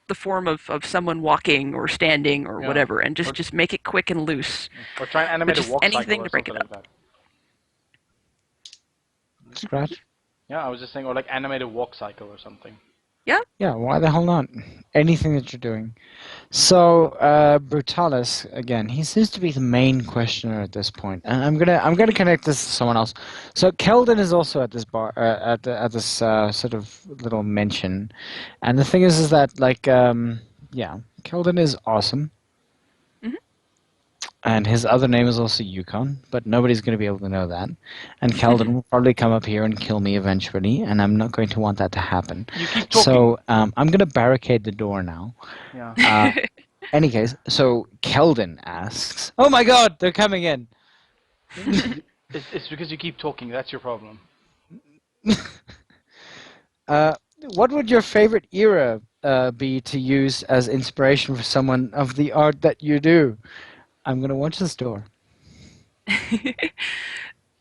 [SPEAKER 3] the form of someone walking or standing or whatever, and just make it quick and loose.
[SPEAKER 2] Or try and animate a walk
[SPEAKER 3] anything
[SPEAKER 2] cycle or
[SPEAKER 3] to break
[SPEAKER 2] something
[SPEAKER 3] it
[SPEAKER 2] like
[SPEAKER 3] up.
[SPEAKER 2] that.
[SPEAKER 1] Scratch?
[SPEAKER 2] Yeah, I was just saying, or like animate a walk cycle or something.
[SPEAKER 1] Yeah, why the hell not? Anything that you're doing. So, Brutalis, again, he seems to be the main questioner at this point. And I'm gonna connect this to someone else. So Keldon is also at this bar, at this sort of little mention. And the thing is that, like, yeah, Keldon is awesome. And his other name is also Yukon, but nobody's going to be able to know that. And Keldon will probably come up here and kill me eventually, and I'm not going to want that to happen.
[SPEAKER 2] You keep talking.
[SPEAKER 1] So I'm going to barricade the door now.
[SPEAKER 2] Yeah.
[SPEAKER 1] Any case, so Keldon asks, "Oh my God, they're coming in."
[SPEAKER 2] It's because you keep talking. That's your problem.
[SPEAKER 1] What would your favorite era be to use as inspiration for someone of the art that you do? I'm going to watch this door.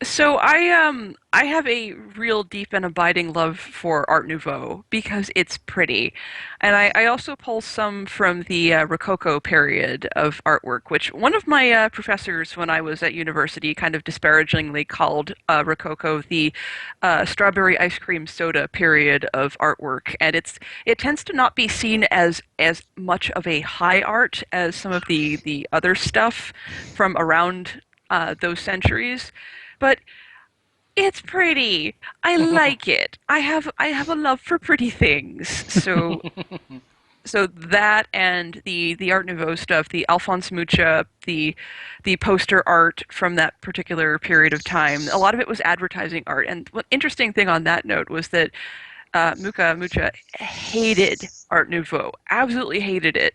[SPEAKER 3] So I have a real deep and abiding love for Art Nouveau because it's pretty, and I also pull some from the Rococo period of artwork, which one of my professors when I was at university kind of disparagingly called Rococo the strawberry ice cream soda period of artwork, and it tends to not be seen as much of a high art as some of the other stuff from around those centuries. But it's pretty. I like it. I have a love for pretty things. So that and the Art Nouveau stuff, the Alphonse Mucha, the poster art from that particular period of time. A lot of it was advertising art. And one interesting thing on that note was that Mucha hated Art Nouveau, absolutely hated it.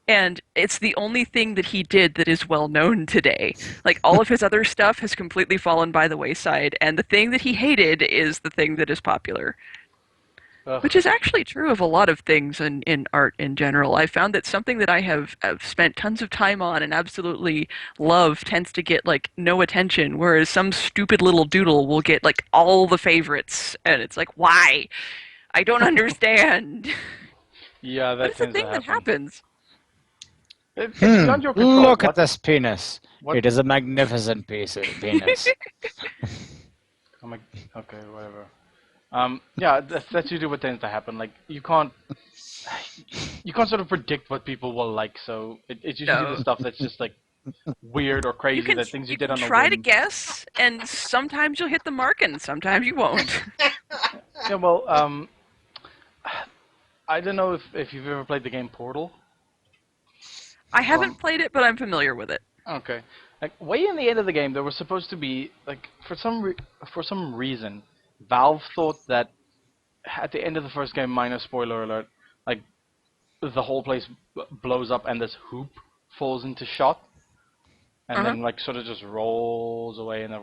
[SPEAKER 3] And it's the only thing that he did that is well known today. Like, all of his other stuff has completely fallen by the wayside, and the thing that he hated is the thing that is popular.
[SPEAKER 2] Ugh.
[SPEAKER 3] Which is actually true of a lot of things in art in general. I found that something that I have spent tons of time on and absolutely love tends to get, like, no attention, whereas some stupid little doodle will get, like, all the favorites, and it's like, why? I don't understand.
[SPEAKER 2] Yeah,
[SPEAKER 3] But
[SPEAKER 2] that
[SPEAKER 3] it's a
[SPEAKER 2] tends to
[SPEAKER 3] thing that
[SPEAKER 2] happen.
[SPEAKER 3] happens.
[SPEAKER 2] It's beyond your control.
[SPEAKER 1] Look
[SPEAKER 2] What-
[SPEAKER 1] at this penis.
[SPEAKER 2] what-
[SPEAKER 1] It is a magnificent penis.
[SPEAKER 2] Oh my. Okay, whatever. Yeah, that's usually what tends to happen. Like, you can't sort of predict what people will like. So it's usually
[SPEAKER 3] No.
[SPEAKER 2] the stuff that's just like weird or crazy, the things you did on a
[SPEAKER 3] try to
[SPEAKER 2] whim.
[SPEAKER 3] guess, and sometimes you'll hit the mark, and sometimes you won't.
[SPEAKER 2] Yeah, well, I don't know if you've ever played the game Portal.
[SPEAKER 3] I haven't played it, but I'm familiar with it.
[SPEAKER 2] Okay. Like, way in the end of the game, there was supposed to be, like, for some reason, Valve thought that at the end of the first game, minor spoiler alert, like, the whole place blows up and this hoop falls into shot, and then, like, sort of just rolls away and then,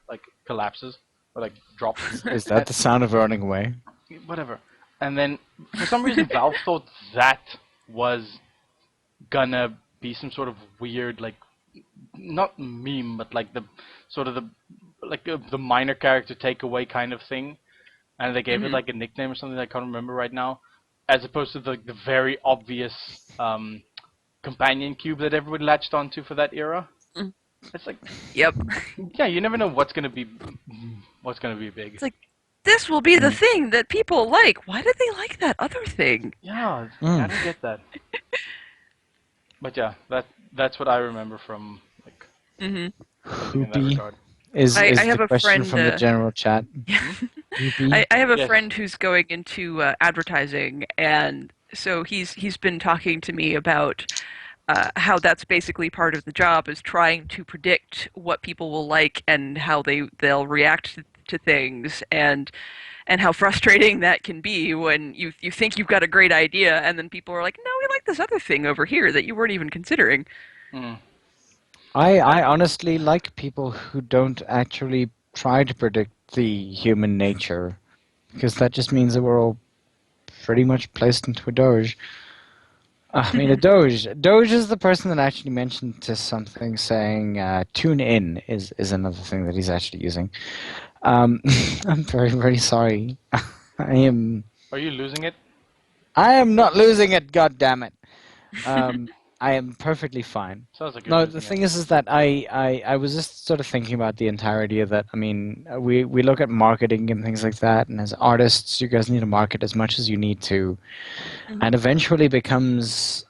[SPEAKER 2] like, collapses, or, like, drops.
[SPEAKER 1] Is that the sound of running away?
[SPEAKER 2] Whatever. And then, for some reason, Valve thought that was gonna be some sort of weird, like, not meme, but like the sort of the minor character takeaway kind of thing, and they gave it like a nickname or something that I can't remember right now, as opposed to the very obvious companion cube that everybody latched onto for that era. It's like,
[SPEAKER 3] Yep.
[SPEAKER 2] yeah, you never know what's gonna be big.
[SPEAKER 3] It's like, this will be the thing that people like. Why did they like that other thing?
[SPEAKER 2] Yeah, I don't get that. But yeah, that's what I remember from, like, in that
[SPEAKER 1] Hoopy
[SPEAKER 2] regard.
[SPEAKER 1] is
[SPEAKER 3] I have
[SPEAKER 1] the
[SPEAKER 3] a
[SPEAKER 1] question
[SPEAKER 3] friend,
[SPEAKER 1] from the general chat. Hoopy?
[SPEAKER 3] I have a
[SPEAKER 2] Yes.
[SPEAKER 3] friend who's going into advertising, and so he's been talking to me about how that's basically part of the job, is trying to predict what people will like and how they'll react to things, and how frustrating that can be when you think you've got a great idea and then people are like, no, we like this other thing over here that you weren't even considering.
[SPEAKER 1] I honestly like people who don't actually try to predict the human nature, because that just means that we're all pretty much placed into a doge. I mean, a doge. Doge is the person that actually mentioned to something saying tune in is another thing that he's actually using. I'm very, very sorry. I am...
[SPEAKER 2] Are you losing it?
[SPEAKER 1] I am not losing it, God damn it. I am perfectly fine.
[SPEAKER 2] Sounds like you're
[SPEAKER 1] No,
[SPEAKER 2] losing
[SPEAKER 1] the thing
[SPEAKER 2] it.
[SPEAKER 1] is that I was just sort of thinking about the entire idea that, I mean, we look at marketing and things like that, and as artists, you guys need to market as much as you need to, and eventually becomes,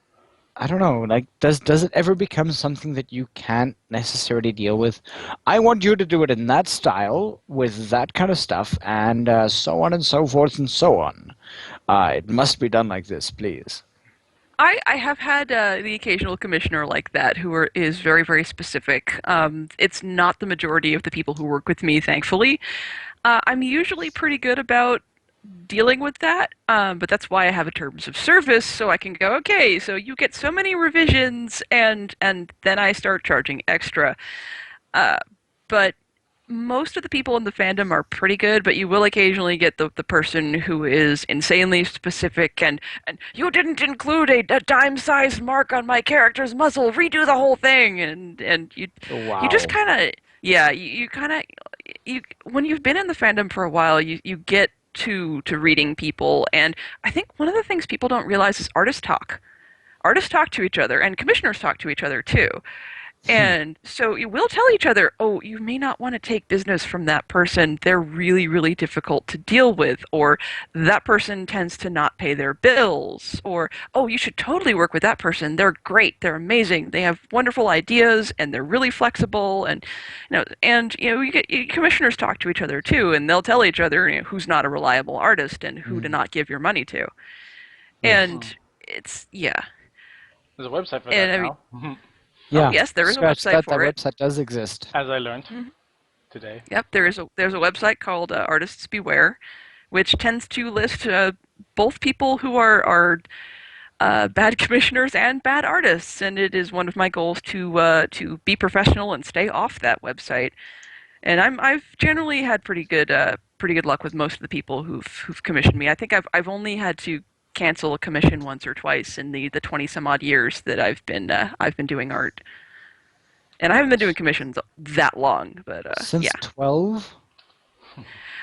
[SPEAKER 1] I don't know, like, does it ever become something that you can't necessarily deal with? I want you to do it in that style, with that kind of stuff, and so on and so forth and so on. It must be done like this, please.
[SPEAKER 3] I have had the occasional commissioner like that is very, very specific. It's not the majority of the people who work with me, thankfully. I'm usually pretty good about dealing with that, but that's why I have a terms of service, so I can go, okay, so you get so many revisions, and then I start charging extra. But most of the people in the fandom are pretty good, but you will occasionally get the person who is insanely specific and you didn't include a dime-sized mark on my character's muzzle, redo the whole thing, and you just
[SPEAKER 1] Wow.
[SPEAKER 3] kind of, yeah, you kind of, you when you've been in the fandom for a while, you get to reading people, and I think one of the things people don't realize is artists talk. Artists talk to each other, and commissioners talk to each other too. And so you will tell each other, oh, you may not want to take business from that person. They're really, really difficult to deal with. Or that person tends to not pay their bills. Or, oh, you should totally work with that person. They're great. They're amazing. They have wonderful ideas and they're really flexible. And, commissioners talk to each other too. And they'll tell each other, who's not a reliable artist and who to not give your money to. And it's, yeah.
[SPEAKER 2] There's a website for
[SPEAKER 3] And
[SPEAKER 2] that
[SPEAKER 3] I mean,
[SPEAKER 2] now.
[SPEAKER 1] Yeah,
[SPEAKER 3] yes, there is a
[SPEAKER 1] scratch
[SPEAKER 3] website
[SPEAKER 1] that.
[SPEAKER 3] for
[SPEAKER 1] That
[SPEAKER 3] it.
[SPEAKER 1] website does exist.
[SPEAKER 2] As I learned today.
[SPEAKER 3] Yep, there's a website called Artists Beware, which tends to list both people who are bad commissioners and bad artists, and it is one of my goals to be professional and stay off that website. And I've generally had pretty good luck with most of the people who've commissioned me. I think I've only had to cancel a commission once or twice in the 20 some odd years that I've been doing art. And I haven't been doing commissions that long, but
[SPEAKER 1] Since
[SPEAKER 3] yeah.
[SPEAKER 1] 12?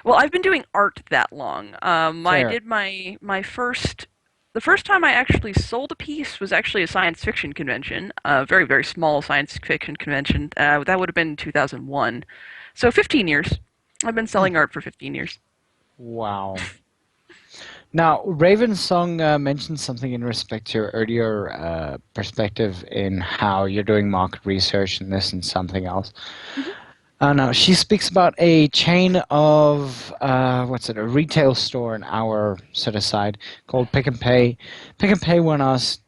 [SPEAKER 3] Well, I've been doing art that long. I
[SPEAKER 1] Fair.
[SPEAKER 3] did my first. The first time I actually sold a piece was actually a science fiction convention, a very, very small science fiction convention. That would have been 2001. So 15 years. I've been selling art for 15 years.
[SPEAKER 1] Wow. Now, Raven's song mentioned something in respect to your earlier perspective in how you're doing market research and this and something else. Now, she speaks about a chain of, a retail store in our sort of side called Pick and Pay. Pick and Pay once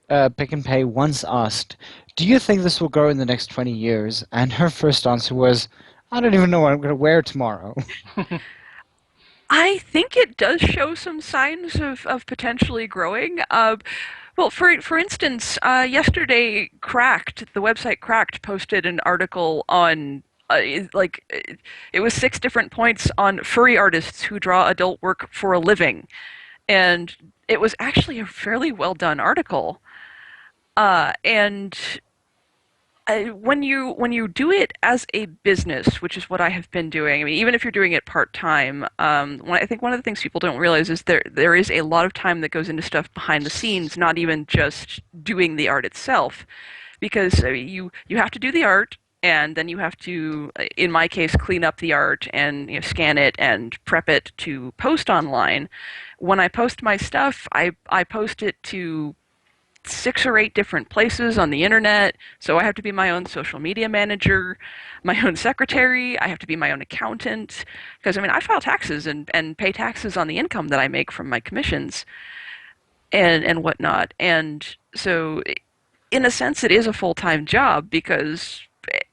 [SPEAKER 1] asked, do you think this will grow in the next 20 years? And her first answer was, I don't even know what I'm going to wear tomorrow.
[SPEAKER 3] I think it does show some signs of potentially growing. Well, for instance, yesterday, the website Cracked posted an article on, it was 6 different points on furry artists who draw adult work for a living. And it was actually a fairly well done article. And when you do it as a business, which is what I have been doing, I mean, even if you're doing it part-time, I think one of the things people don't realize is there is a lot of time that goes into stuff behind the scenes, not even just doing the art itself. Because you have to do the art, and then you have to, in my case, clean up the art and scan it and prep it to post online. When I post my stuff, I post it to 6 or 8 different places on the internet, so I have to be my own social media manager, my own secretary, I have to be my own accountant, because I file taxes and pay taxes on the income that I make from my commissions and whatnot. And so in a sense it is a full-time job, because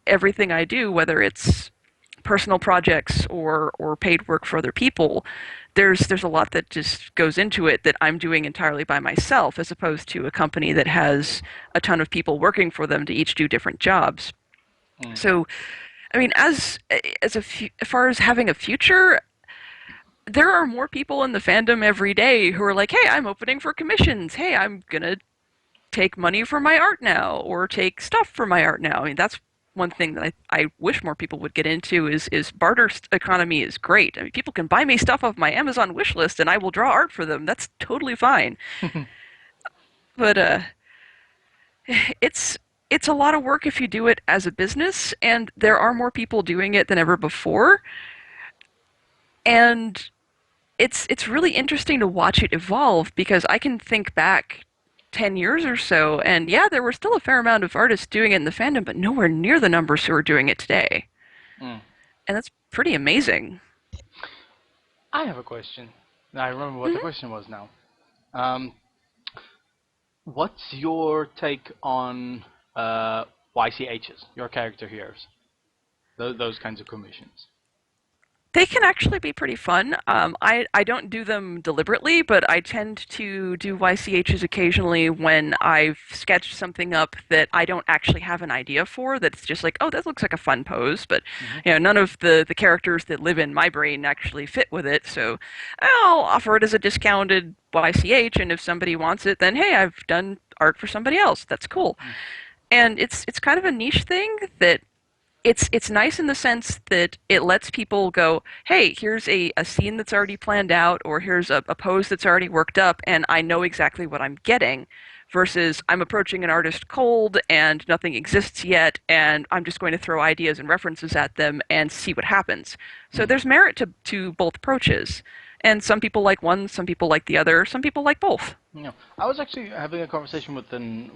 [SPEAKER 3] everything I do, whether it's personal projects or paid work for other people, there's a lot that just goes into it that I'm doing entirely by myself, as opposed to a company that has a ton of people working for them to each do different jobs. So, as far as having a future, there are more people in the fandom every day who are like, hey, I'm opening for commissions. Hey, I'm gonna take money for my art now, or take stuff for my art now. That's one thing that I wish more people would get into is barter economy is great. I mean, people can buy me stuff off my Amazon wish list, and I will draw art for them. That's totally fine. But it's it's a lot of work if you do it as a business, and there are more people doing it than ever before. And it's really interesting to watch it evolve because I can think back 10 years or so, and yeah, there were still a fair amount of artists doing it in the fandom, but nowhere near the numbers who are doing it today.
[SPEAKER 2] Mm.
[SPEAKER 3] And that's pretty amazing.
[SPEAKER 2] I have a question. I remember what the question was now. What's your take on YCHs, your character heroes? Those kinds of commissions.
[SPEAKER 3] They can actually be pretty fun. I don't do them deliberately, but I tend to do YCHs occasionally when I've sketched something up that I don't actually have an idea for, that's just like, oh, that looks like a fun pose, but none of the characters that live in my brain actually fit with it, so I'll offer it as a discounted YCH, and if somebody wants it, then hey, I've done art for somebody else. That's cool. And it's kind of a niche thing that it's nice in the sense that it lets people go, hey, here's a scene that's already planned out, or here's a pose that's already worked up, and I know exactly what I'm getting, versus I'm approaching an artist cold and nothing exists yet, and I'm just going to throw ideas and references at them and see what happens. So there's merit to both approaches. And some people like one, some people like the other, some people like both.
[SPEAKER 2] Yeah, I was actually having a conversation with an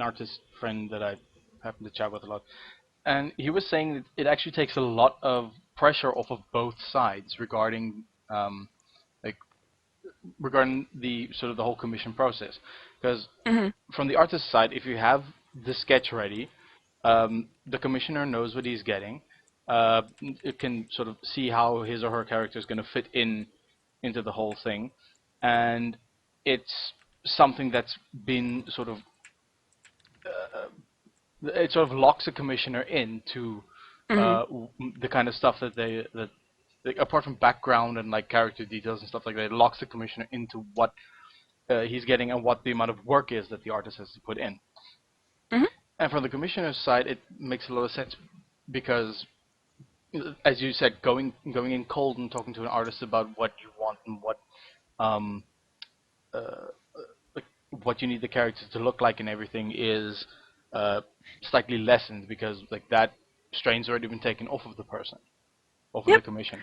[SPEAKER 2] artist friend that I happen to chat with a lot. And he was saying that it actually takes a lot of pressure off of both sides regarding regarding the sort of the whole commission process. Because from the artist's side, if you have the sketch ready, the commissioner knows what he's getting. It can sort of see how his or her character is going to fit into the whole thing, and it's something that's been sort of it sort of locks a commissioner into the kind of stuff that apart from background and like character details and stuff like that, it locks the commissioner into what he's getting and what the amount of work is that the artist has to put in. And from the commissioner's side, it makes a lot of sense because, as you said, going in cold and talking to an artist about what you want and what you need the character to look like and everything is slightly lessened because like that strain's already been taken off of the person, off of the commissioner.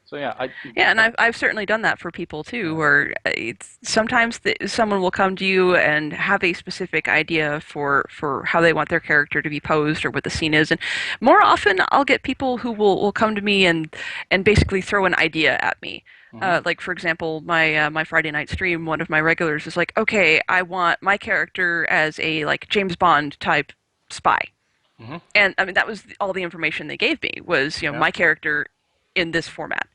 [SPEAKER 2] So yeah,
[SPEAKER 3] and I've certainly done that for people too, where sometimes someone will come to you and have a specific idea for how they want their character to be posed or what the scene is, and more often I'll get people who will come to me and basically throw an idea at me. Like for example, my Friday night stream, one of my regulars is like, okay, I want my character as a like James Bond type spy, and I mean that was all the information they gave me was my character in this format.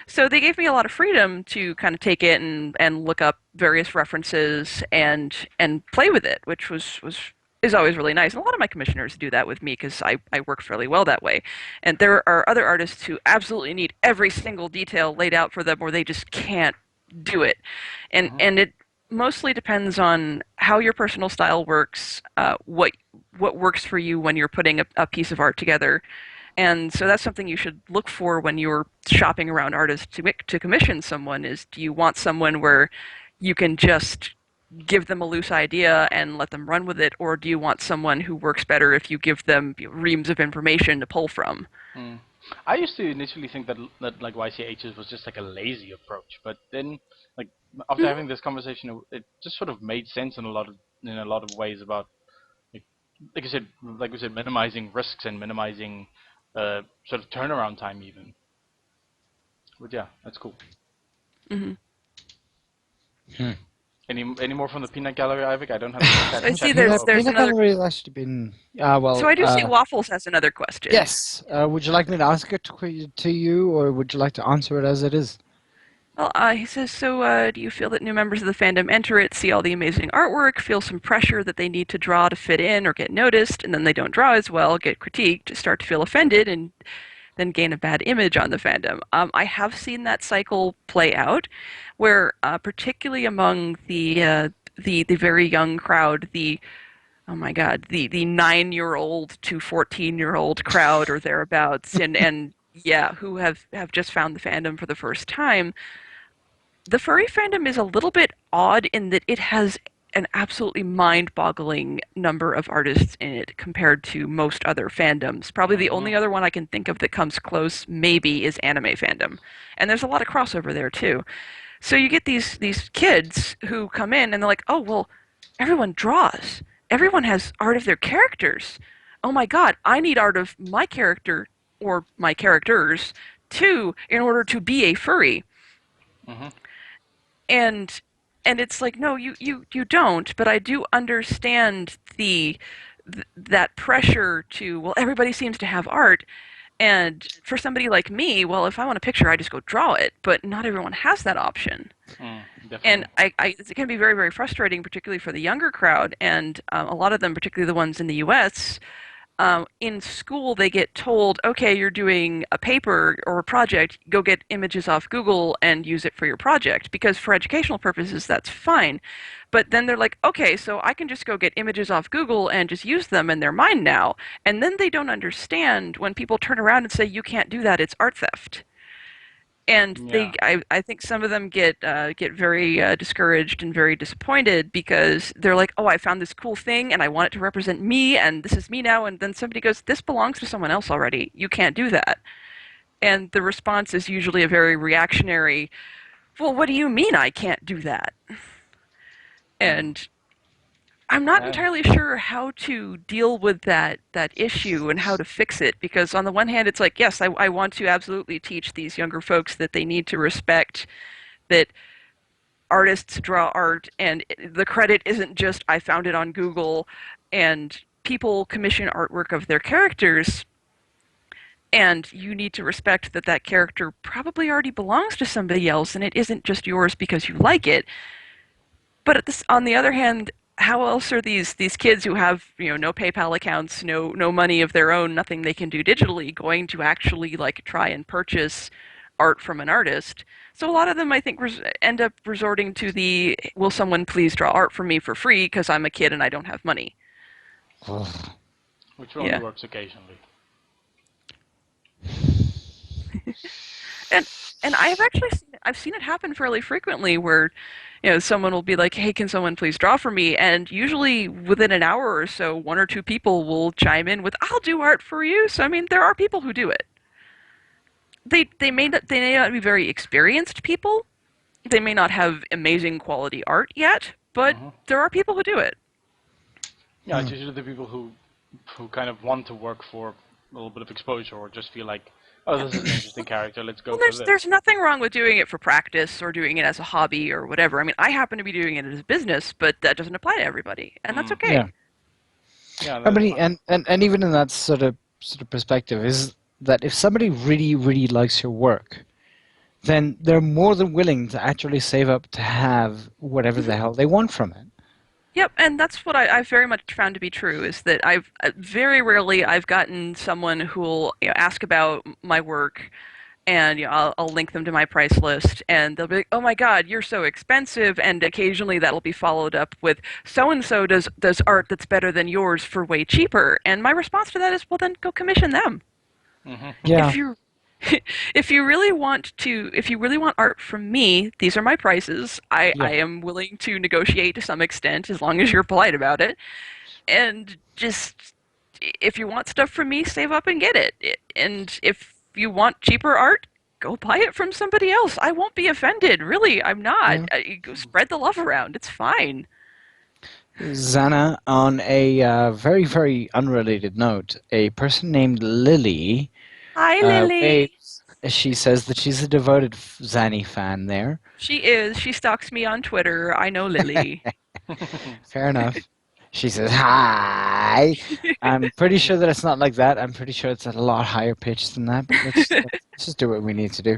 [SPEAKER 3] So they gave me a lot of freedom to kind of take it and look up various references and play with it, which is always really nice. And a lot of my commissioners do that with me because I work fairly well that way. And there are other artists who absolutely need every single detail laid out for them or they just can't do it. And it mostly depends on how your personal style works, what works for you when you're putting a piece of art together. And so that's something you should look for when you're shopping around artists to commission someone is, do you want someone where you can just give them a loose idea and let them run with it, or do you want someone who works better if you give them reams of information to pull from?
[SPEAKER 2] I used to initially think that like YCHs was just like a lazy approach, but then like after having this conversation, it just sort of made sense in a lot of ways about like we said, minimizing risks and minimizing sort of turnaround time even. But yeah, that's cool. Any more from the peanut gallery, Ivic? I don't have.
[SPEAKER 3] I see there's
[SPEAKER 1] peanut
[SPEAKER 3] another.
[SPEAKER 1] gallery has actually been well.
[SPEAKER 3] So I do see Waffles has another question.
[SPEAKER 1] Yes. Would you like me to ask it to you, or would you like to answer it as it is?
[SPEAKER 3] Well, he says, so do you feel that new members of the fandom enter it, see all the amazing artwork, feel some pressure that they need to draw to fit in or get noticed, and then they don't draw as well, get critiqued, start to feel offended, and then gain a bad image on the fandom? I have seen that cycle play out, where particularly among the very young crowd, the oh my God, the 9-year-old to 14-year-old crowd or thereabouts, and yeah, who have just found the fandom for the first time. The furry fandom is a little bit odd in that it has an absolutely mind-boggling number of artists in it compared to most other fandoms. Probably the only other one I can think of that comes close, maybe, is anime fandom. And there's a lot of crossover there, too. So you get these kids who come in and they're like, oh, well, everyone draws. Everyone has art of their characters. Oh my God, I need art of my character or my characters too in order to be a furry.
[SPEAKER 2] Mm-hmm.
[SPEAKER 3] And it's like, no, you don't, but I do understand that pressure to, well, everybody seems to have art. And for somebody like me, well, if I want a picture, I just go draw it. But not everyone has that option. And it can be very, very frustrating, particularly for the younger crowd. And a lot of them, particularly the ones in the U.S., in school they get told, okay, you're doing a paper or a project, go get images off Google and use it for your project. Because for educational purposes, that's fine. But then they're like, okay, so I can just go get images off Google and just use them and they're mine now. And then they don't understand when people turn around and say, you can't do that, it's art theft. And I think some of them get very discouraged and very disappointed because they're like, oh, I found this cool thing and I want it to represent me and this is me now. And then somebody goes, this belongs to someone else already. You can't do that. And the response is usually a very reactionary, well, what do you mean I can't do that? And I'm not entirely sure how to deal with that issue and how to fix it, because on the one hand, it's like, yes, I want to absolutely teach these younger folks that they need to respect that artists draw art and the credit isn't just I found it on Google, and people commission artwork of their characters, and you need to respect that that character probably already belongs to somebody else and it isn't just yours because you like it. But on the other hand, how else are these kids who have no PayPal accounts, no money of their own, nothing they can do digitally, going to actually like try and purchase art from an artist? So a lot of them, I think, end up resorting to the will someone please draw art for me for free because I'm a kid and I don't have money.
[SPEAKER 2] Which only works occasionally.
[SPEAKER 3] And I've seen it happen fairly frequently where someone will be like, hey, can someone please draw for me? And usually within an hour or so, one or two people will chime in with, I'll do art for you. So, I mean, there are people who do it. They may not be very experienced people. They may not have amazing quality art yet, but there are people who do it.
[SPEAKER 2] Yeah, it's usually the people who kind of want to work for a little bit of exposure or just feel like, oh, this is an interesting character, let's go for this.
[SPEAKER 3] There's nothing wrong with doing it for practice or doing it as a hobby or whatever. I mean, I happen to be doing it as a business, but that doesn't apply to everybody, and that's okay.
[SPEAKER 2] Yeah,
[SPEAKER 1] and even in that sort of perspective is that if somebody really, really likes your work, then they're more than willing to actually save up to have whatever the hell they want from it.
[SPEAKER 3] Yep, and that's what I've very much found to be true, is that I've very rarely I've gotten someone who will ask about my work, and I'll link them to my price list, and they'll be like, oh my God, you're so expensive, and occasionally that'll be followed up with, so-and-so does art that's better than yours for way cheaper, and my response to that is, well then go commission them.
[SPEAKER 1] Yeah.
[SPEAKER 3] If you really want art from me, these are my prices. I am willing to negotiate to some extent as long as you're polite about it. And just if you want stuff from me, save up and get it. And if you want cheaper art, go buy it from somebody else. I won't be offended. Really, I'm not. Go spread the love around. It's fine.
[SPEAKER 1] Zannah, on a very, very unrelated note, a person named Lily.
[SPEAKER 3] Hi, Lily.
[SPEAKER 1] She says that she's a devoted Zanny fan there.
[SPEAKER 3] She is. She stalks me on Twitter. I know Lily.
[SPEAKER 1] Fair enough. She says, hi. I'm pretty sure that it's not like that. I'm pretty sure it's at a lot higher pitch than that. But let's just do what we need to do.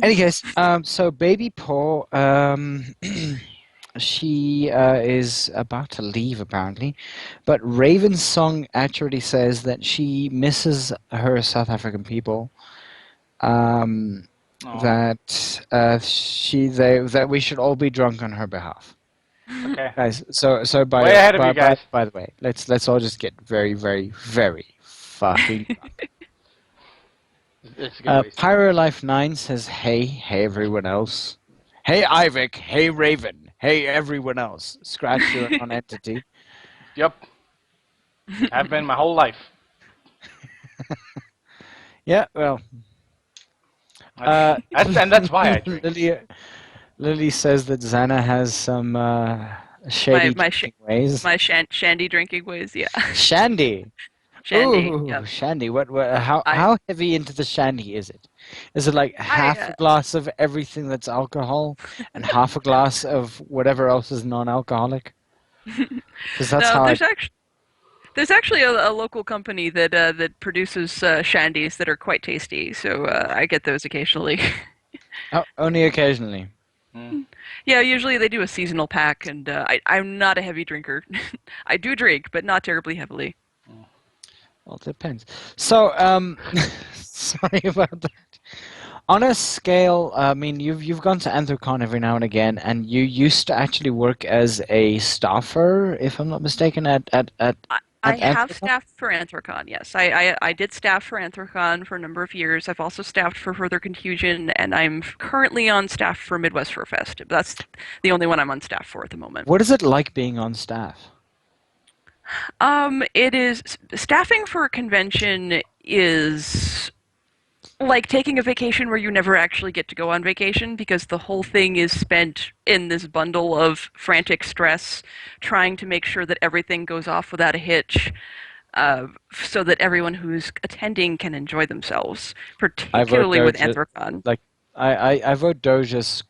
[SPEAKER 1] Anyways, so Baby Paw, she is about to leave, apparently. But Raven's song actually says that she misses her South African people. That we should all be drunk on her behalf.
[SPEAKER 2] Okay.
[SPEAKER 1] Guys, so
[SPEAKER 2] Way ahead of you guys.
[SPEAKER 1] by the way, let's all just get very, very, very fucking drunk.
[SPEAKER 2] It's a good waste.
[SPEAKER 1] Pyro Life 9 says, hey everyone else. Hey Ivic, hey Raven, hey everyone else. Scratch your non-entity.
[SPEAKER 2] Yep. Have been my whole life.
[SPEAKER 1] Yeah, well.
[SPEAKER 2] And that's why I drink.
[SPEAKER 1] Lily says that Zannah has some shady
[SPEAKER 3] my
[SPEAKER 1] drinking ways.
[SPEAKER 3] My shandy drinking ways, yeah.
[SPEAKER 1] Shandy.
[SPEAKER 3] Shandy,
[SPEAKER 1] Ooh,
[SPEAKER 3] yep.
[SPEAKER 1] shandy. How heavy into the shandy is it? Is it like half a glass of everything that's alcohol and half a glass of whatever else is non-alcoholic? Because that's
[SPEAKER 3] No,
[SPEAKER 1] how
[SPEAKER 3] there's actually a local company that that produces shandies that are quite tasty, so I get those occasionally.
[SPEAKER 1] Oh, only occasionally.
[SPEAKER 2] Mm.
[SPEAKER 3] Yeah, usually they do a seasonal pack, and I'm not a heavy drinker. I do drink, but not terribly heavily.
[SPEAKER 1] Well, it depends. So, sorry about that. On a scale, I mean, you've gone to Anthrocon every now and again, and you used to actually work as a staffer, if I'm not mistaken, at
[SPEAKER 3] I have
[SPEAKER 1] Anthrocon?
[SPEAKER 3] staffed for Anthrocon, yes. I did staff for Anthrocon for a number of years. I've also staffed for Further Confusion, and I'm currently on staff for Midwest Fur Fest. That's the only one I'm on staff for at the moment.
[SPEAKER 1] What is it like being on staff?
[SPEAKER 3] It is staffing for a convention is like taking a vacation where you never actually get to go on vacation because the whole thing is spent in this bundle of frantic stress, trying to make sure that everything goes off without a hitch, so that everyone who's attending can enjoy themselves, particularly with Anthrocon.
[SPEAKER 1] Like, I vote Doja's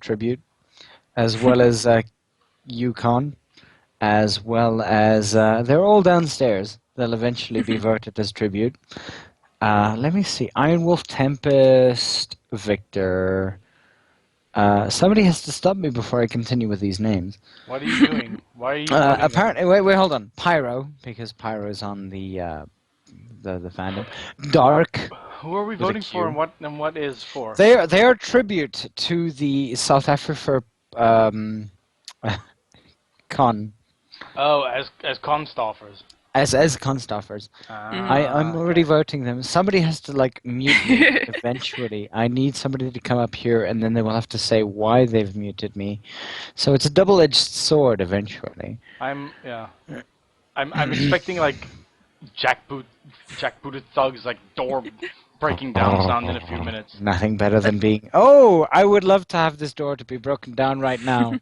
[SPEAKER 1] tribute, as well as Yukon, as well as they're all downstairs. They'll eventually be voted as tribute. Let me see. Iron Wolf, Tempest, Victor. Somebody has to stop me before I continue with these names.
[SPEAKER 2] What are you doing? Why are you?
[SPEAKER 1] Apparently, wait, hold on. Pyro, because Pyro is on the fandom. Dark.
[SPEAKER 2] Who are we voting for, and what is for?
[SPEAKER 1] They are tribute to the south-afrifur con.
[SPEAKER 2] Oh, as constaffers.
[SPEAKER 1] As constaffers. I'm already voting them. Somebody has to like mute me eventually. I need somebody to come up here, and then they will have to say why they've muted me. So it's a double-edged sword eventually.
[SPEAKER 2] I'm expecting like jackbooted thugs, like door breaking down sound in a few minutes.
[SPEAKER 1] Nothing better than being. Oh, I would love to have this door to be broken down right now.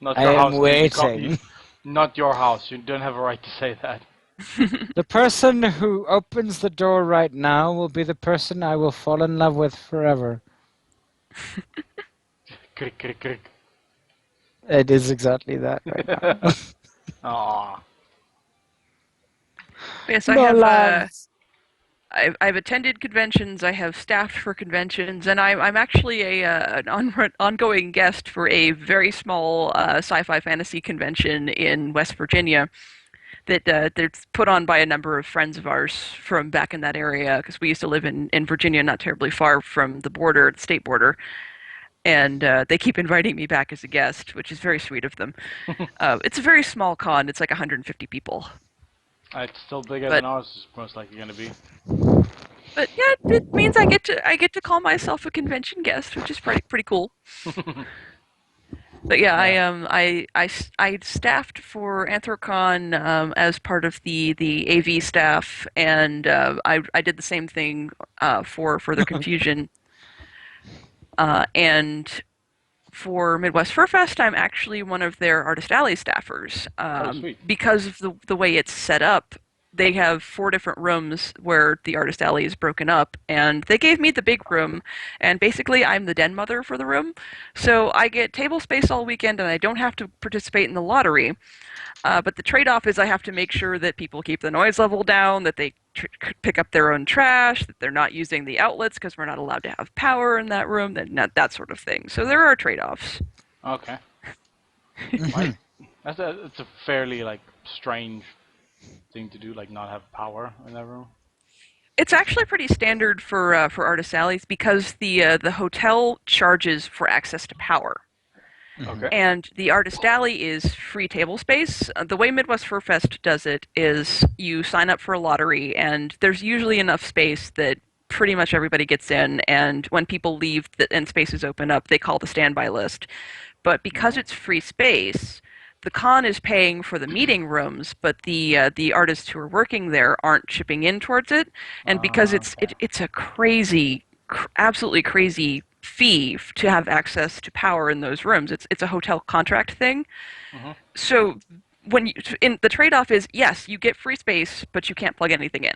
[SPEAKER 2] Not your house.
[SPEAKER 1] I am waiting.
[SPEAKER 2] Not your house. You don't have a right to say that.
[SPEAKER 1] The person who opens the door right now will be the person I will fall in love with forever.
[SPEAKER 2] Crick, crick, crick.
[SPEAKER 1] It is exactly that right now.
[SPEAKER 2] Aww.
[SPEAKER 3] Yes, I've attended conventions. I have staffed for conventions, and I'm actually an ongoing guest for a very small sci-fi fantasy convention in West Virginia that that's put on by a number of friends of ours from back in that area, because we used to live in Virginia, not terribly far from the border, the state border. And they keep inviting me back as a guest, which is very sweet of them. It's a very small con. It's like 150 people.
[SPEAKER 2] It's still bigger than ours is most likely going to be.
[SPEAKER 3] But yeah, it means I get to call myself a convention guest, which is pretty cool. But yeah, I staffed for Anthrocon as part of the AV staff, and I did the same thing for Further Confusion. And for Midwest Fur Fest, I'm actually one of their Artist Alley staffers. Because of the way it's set up, they have 4 different rooms where the Artist Alley is broken up, and they gave me the big room, and basically I'm the den mother for the room. So I get table space all weekend, and I don't have to participate in the lottery. But the trade-off is I have to make sure that people keep the noise level down, that they pick up their own trash, that they're not using the outlets because we're not allowed to have power in that room, that sort of thing. So there are trade-offs.
[SPEAKER 2] Okay. That's a fairly like strange thing to do, like not have power in that room.
[SPEAKER 3] It's actually pretty standard for Artist Alleys because the hotel charges for access to power.
[SPEAKER 2] Okay.
[SPEAKER 3] And the Artist Alley is free table space. The way Midwest Fur Fest does it is you sign up for a lottery, and there's usually enough space that pretty much everybody gets in, and when people leave and spaces open up, they call the standby list. But because it's free space, the con is paying for the meeting rooms, but the artists who are working there aren't chipping in towards it. And because it's a crazy, absolutely crazy fee to have access to power in those rooms. It's a hotel contract thing. So when the trade-off is, yes, you get free space, but you can't plug anything in.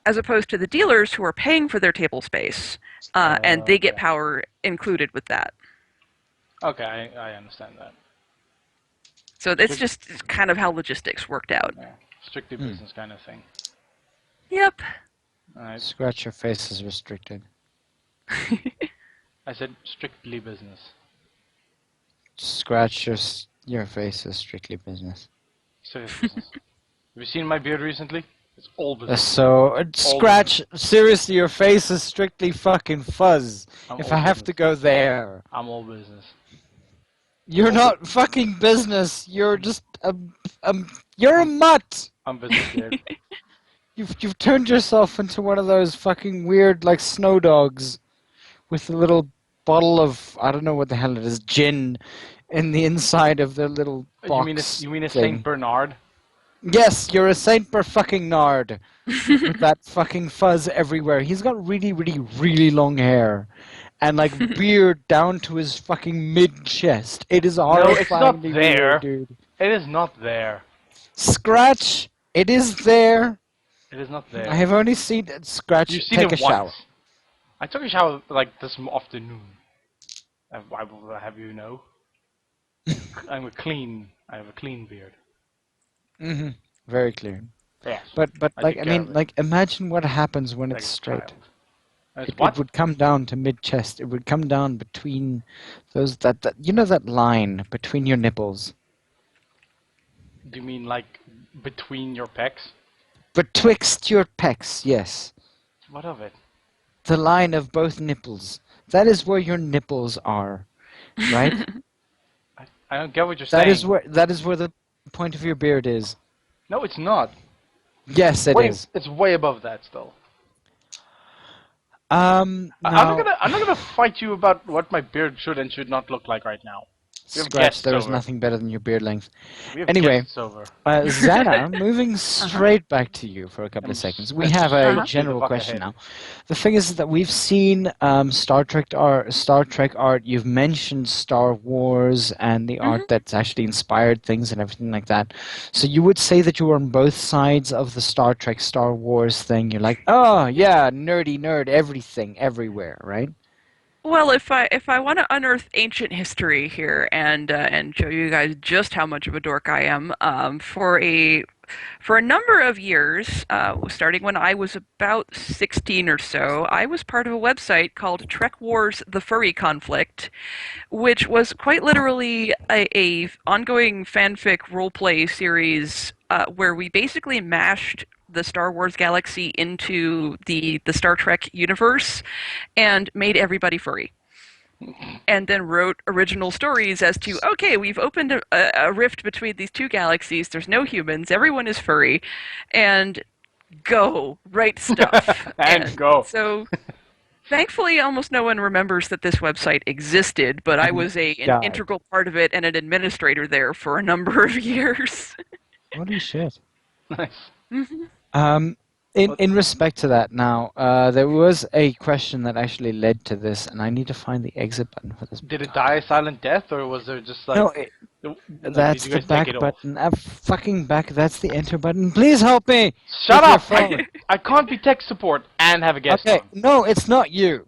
[SPEAKER 3] As opposed to the dealers who are paying for their table space, and they get power included with that.
[SPEAKER 2] Okay, I understand that.
[SPEAKER 3] So it's just kind of how logistics worked out.
[SPEAKER 2] Yeah. Strictly business kind of thing.
[SPEAKER 3] Yep.
[SPEAKER 2] All right.
[SPEAKER 1] Scratch your face is restricted.
[SPEAKER 2] I said strictly business.
[SPEAKER 1] Scratch your face is strictly business.
[SPEAKER 2] Serious business. Have you seen my beard recently? It's all business.
[SPEAKER 1] So, scratch, seriously, your face is strictly fucking fuzz. If I have to go there.
[SPEAKER 2] I'm all business.
[SPEAKER 1] You're not fucking business. You're just you're a mutt.
[SPEAKER 2] I'm business beard.
[SPEAKER 1] You've turned yourself into one of those fucking weird, like, snow dogs with a little bottle of, I don't know what the hell it is, gin in the inside of the little box.
[SPEAKER 2] You mean a
[SPEAKER 1] thing.
[SPEAKER 2] Saint Bernard?
[SPEAKER 1] Yes, you're a Saint fucking Nard with that fucking fuzz everywhere. He's got really, really, really long hair and like beard down to his fucking mid-chest. It is horrifyingly
[SPEAKER 2] No, it's not there.
[SPEAKER 1] weird, dude.
[SPEAKER 2] It is not there.
[SPEAKER 1] Scratch, it is there.
[SPEAKER 2] It is not there.
[SPEAKER 1] I have only seen Scratch
[SPEAKER 2] You've seen
[SPEAKER 1] take
[SPEAKER 2] it
[SPEAKER 1] a
[SPEAKER 2] once.
[SPEAKER 1] shower.
[SPEAKER 2] I took a shower like this afternoon. Why would I have you know? I have a clean beard.
[SPEAKER 1] Mm-hmm. Very clear.
[SPEAKER 2] Yes.
[SPEAKER 1] But
[SPEAKER 2] I
[SPEAKER 1] like,
[SPEAKER 2] take
[SPEAKER 1] I
[SPEAKER 2] care
[SPEAKER 1] mean,
[SPEAKER 2] of it.
[SPEAKER 1] like, imagine what happens when
[SPEAKER 2] Like
[SPEAKER 1] it's
[SPEAKER 2] a
[SPEAKER 1] straight.
[SPEAKER 2] child. It's
[SPEAKER 1] It
[SPEAKER 2] what?
[SPEAKER 1] would come down to mid-chest. It would come down between those that you know that line between your nipples.
[SPEAKER 2] Do you mean like between your pecs?
[SPEAKER 1] Betwixt your pecs, yes.
[SPEAKER 2] What of it?
[SPEAKER 1] The line of both nipples. That is where your nipples are, right?
[SPEAKER 2] I don't get what you're saying.
[SPEAKER 1] That is where the point of your beard is.
[SPEAKER 2] No, it's not.
[SPEAKER 1] Yes, it is.
[SPEAKER 2] It's way above that still.
[SPEAKER 1] Now,
[SPEAKER 2] I'm not gonna fight you about what my beard should and should not look like right now. We have
[SPEAKER 1] Scratch,
[SPEAKER 2] guests
[SPEAKER 1] there is
[SPEAKER 2] over.
[SPEAKER 1] nothing better than your beard length.
[SPEAKER 2] We have
[SPEAKER 1] Anyway,
[SPEAKER 2] guests over.
[SPEAKER 1] Zannah, moving straight back to you for a couple of seconds. We have a general question now. The thing is that we've seen Star Trek art. You've mentioned Star Wars and the art that's actually inspired things and everything like that. So you would say that you were on both sides of the Star Trek, Star Wars thing. You're like, oh yeah, nerdy nerd, everything, everywhere, right?
[SPEAKER 3] Well, if I want to unearth ancient history here and show you guys just how much of a dork I am, for a number of years, starting when I was about 16 or so, I was part of a website called Trek Wars: The Furry Conflict, which was quite literally a ongoing fanfic roleplay series where we basically mashed the Star Wars galaxy into the Star Trek universe and made everybody furry. And then wrote original stories as to, okay, we've opened a rift between these two galaxies, there's no humans, everyone is furry, and go, write stuff.
[SPEAKER 2] and go.
[SPEAKER 3] So, thankfully, almost no one remembers that this website existed, but I was an integral part of it and an administrator there for a number of years.
[SPEAKER 1] Holy shit.
[SPEAKER 2] Nice.
[SPEAKER 1] In respect to that, now there was a question that actually led to this, and I need to find the exit button for this.
[SPEAKER 2] Did it die a silent death, or was there just like...
[SPEAKER 1] No, that's the back button. Fucking back. That's the enter button. Please help me.
[SPEAKER 2] Shut up! I can't be tech support and have a guest.
[SPEAKER 1] Okay, no, it's not you.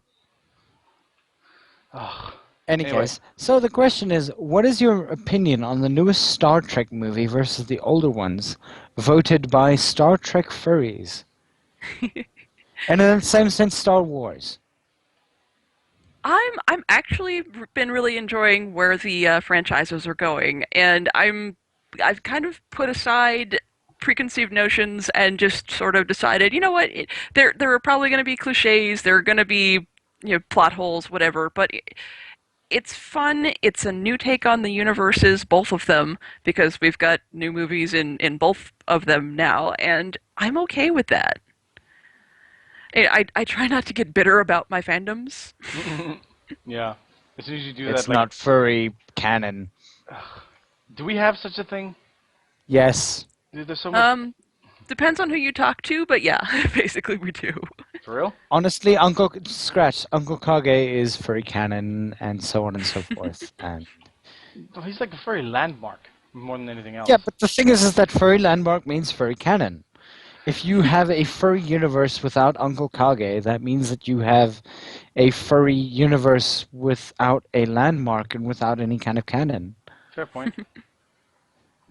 [SPEAKER 2] Ugh.
[SPEAKER 1] Anyways, so the question is, what is your opinion on the newest Star Trek movie versus the older ones, voted by Star Trek furries? And in the same sense, Star Wars.
[SPEAKER 3] I'm actually been really enjoying where the franchises are going, and I've kind of put aside preconceived notions and just sort of decided, you know what, there are probably going to be cliches, there are going to be plot holes, whatever, but it's fun. It's a new take on the universes, both of them, because we've got new movies in both of them now, and I'm okay with that. I try not to get bitter about my fandoms.
[SPEAKER 2] Yeah. As soon as you do
[SPEAKER 1] It's
[SPEAKER 2] that, like,
[SPEAKER 1] not furry canon.
[SPEAKER 2] do we have such a thing?
[SPEAKER 1] Yes.
[SPEAKER 2] There's so much.
[SPEAKER 3] Depends on who you talk to, but yeah, basically we do.
[SPEAKER 2] For real?
[SPEAKER 1] Honestly, Uncle Kage is furry canon, and so on and so forth. And
[SPEAKER 2] Well, he's like a furry landmark more than anything else.
[SPEAKER 1] yeah, but the thing is that furry landmark means furry canon. If you have a furry universe without Uncle Kage, that means that you have a furry universe without a landmark and without any kind of canon.
[SPEAKER 2] Fair point.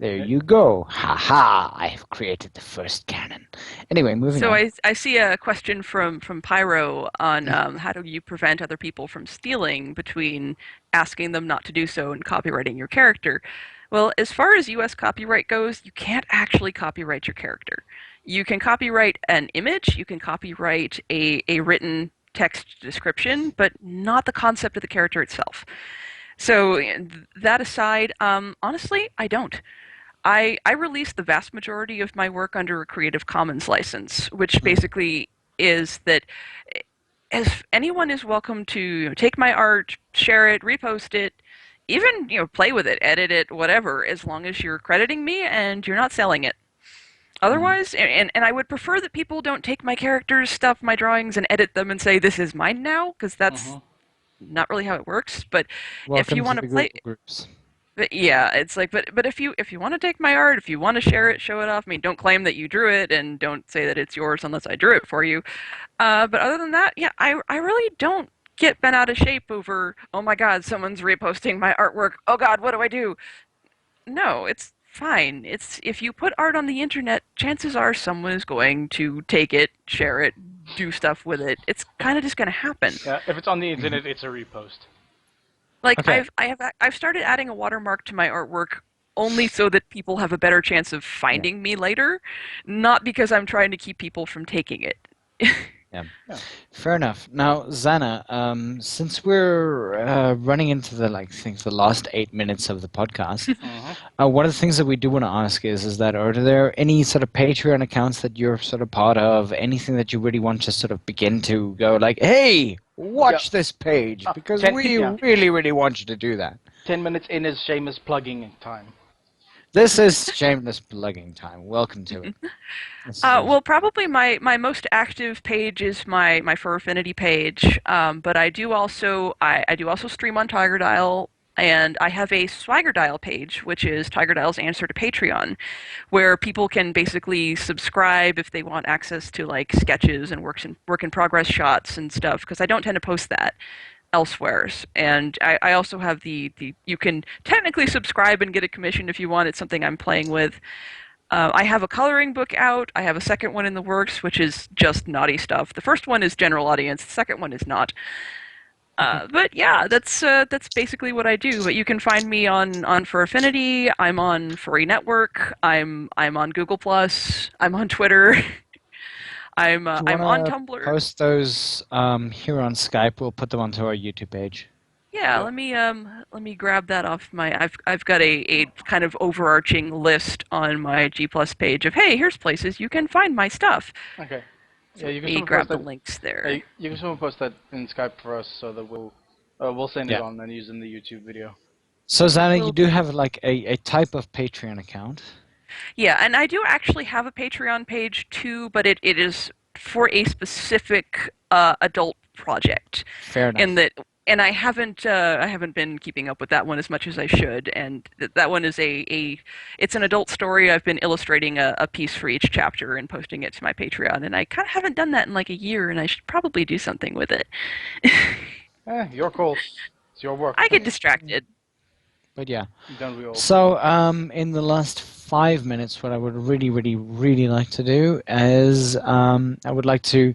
[SPEAKER 1] There you go. Ha ha! I have created the first canon. Anyway, moving
[SPEAKER 3] So
[SPEAKER 1] on.
[SPEAKER 3] I see a question from Pyro on how do you prevent other people from stealing between asking them not to do so and copyrighting your character. Well, as far as U.S. copyright goes, you can't actually copyright your character. You can copyright an image, you can copyright a written text description, but not the concept of the character itself. So that aside, honestly, I don't. I release the vast majority of my work under a Creative Commons license, which basically is that as anyone is welcome to take my art, share it, repost it, even play with it, edit it, whatever, as long as you're crediting me and you're not selling it. Otherwise, and I would prefer that people don't take my characters' stuff, my drawings, and edit them and say this is mine now, because that's not really how it works. But if you want to play,
[SPEAKER 1] groups.
[SPEAKER 3] but yeah, it's like, but if you want to take my art, if you want to share it, show it off. I mean, don't claim that you drew it, and don't say that it's yours unless I drew it for you. But other than that, yeah, I really don't get bent out of shape over, oh my God, someone's reposting my artwork. Oh God, what do I do? No, it's fine. It's if you put art on the internet, chances are someone is going to take it, share it, do stuff with it. It's kind of just going to happen.
[SPEAKER 2] Yeah, if it's on the internet, it's a repost.
[SPEAKER 3] Like
[SPEAKER 1] Okay.
[SPEAKER 3] I've started adding a watermark to my artwork only so that people have a better chance of finding me later, not because I'm trying to keep people from taking it.
[SPEAKER 1] Yeah. Fair enough. Now, Zannah, since we're running into the last 8 minutes of the podcast, one of the things that we do want to ask is that are there any sort of Patreon accounts that you're sort of part of? Anything that you really want to sort of begin to go like, hey, watch this page because we really, really want you to do that.
[SPEAKER 2] 10 minutes in is shameless plugging time.
[SPEAKER 1] This is shameless plugging time. Welcome to it.
[SPEAKER 3] Well, probably my most active page is my Fur Affinity page, but I do also stream on Tiger Dial, and I have a Swagger Dial page, which is Tiger Dial's answer to Patreon, where people can basically subscribe if they want access to like sketches and work in progress shots and stuff, because I don't tend to post that elsewhere. And I also have the you can technically subscribe and get a commission if you want. It's something I'm playing with. I have a coloring book out. I have a second one in the works, which is just naughty stuff. The first one is general audience. The second one is not. But yeah, that's basically what I do. But you can find me on Fur Affinity. I'm on Furry Network. I'm on Google Plus. I'm on Twitter. I'm on Tumblr.
[SPEAKER 1] Post those here on Skype. We'll put them onto our YouTube page.
[SPEAKER 3] Yeah, let me grab that off my. I've got a kind of overarching list on my G Plus page of hey, here's places you can find my stuff.
[SPEAKER 2] Okay.
[SPEAKER 3] So
[SPEAKER 2] Yeah, you can
[SPEAKER 3] grab the
[SPEAKER 2] post that,
[SPEAKER 3] links there.
[SPEAKER 2] you can someone post that in Skype for us so that we'll send it on and use it in the YouTube video.
[SPEAKER 1] So Zannah, you do have like a type of Patreon account.
[SPEAKER 3] Yeah, and I do actually have a Patreon page too, but it is for a specific adult project.
[SPEAKER 1] Fair enough.
[SPEAKER 3] And I haven't been keeping up with that one as much as I should. And that one is it's an adult story. I've been illustrating a piece for each chapter and posting it to my Patreon, and I kind of haven't done that in like a year, and I should probably do something with it.
[SPEAKER 2] Your call. It's your work.
[SPEAKER 3] I get distracted.
[SPEAKER 1] But yeah.
[SPEAKER 2] Don't we all?
[SPEAKER 1] So in the last 5 minutes, what I would really, really, really like to do is I would like to.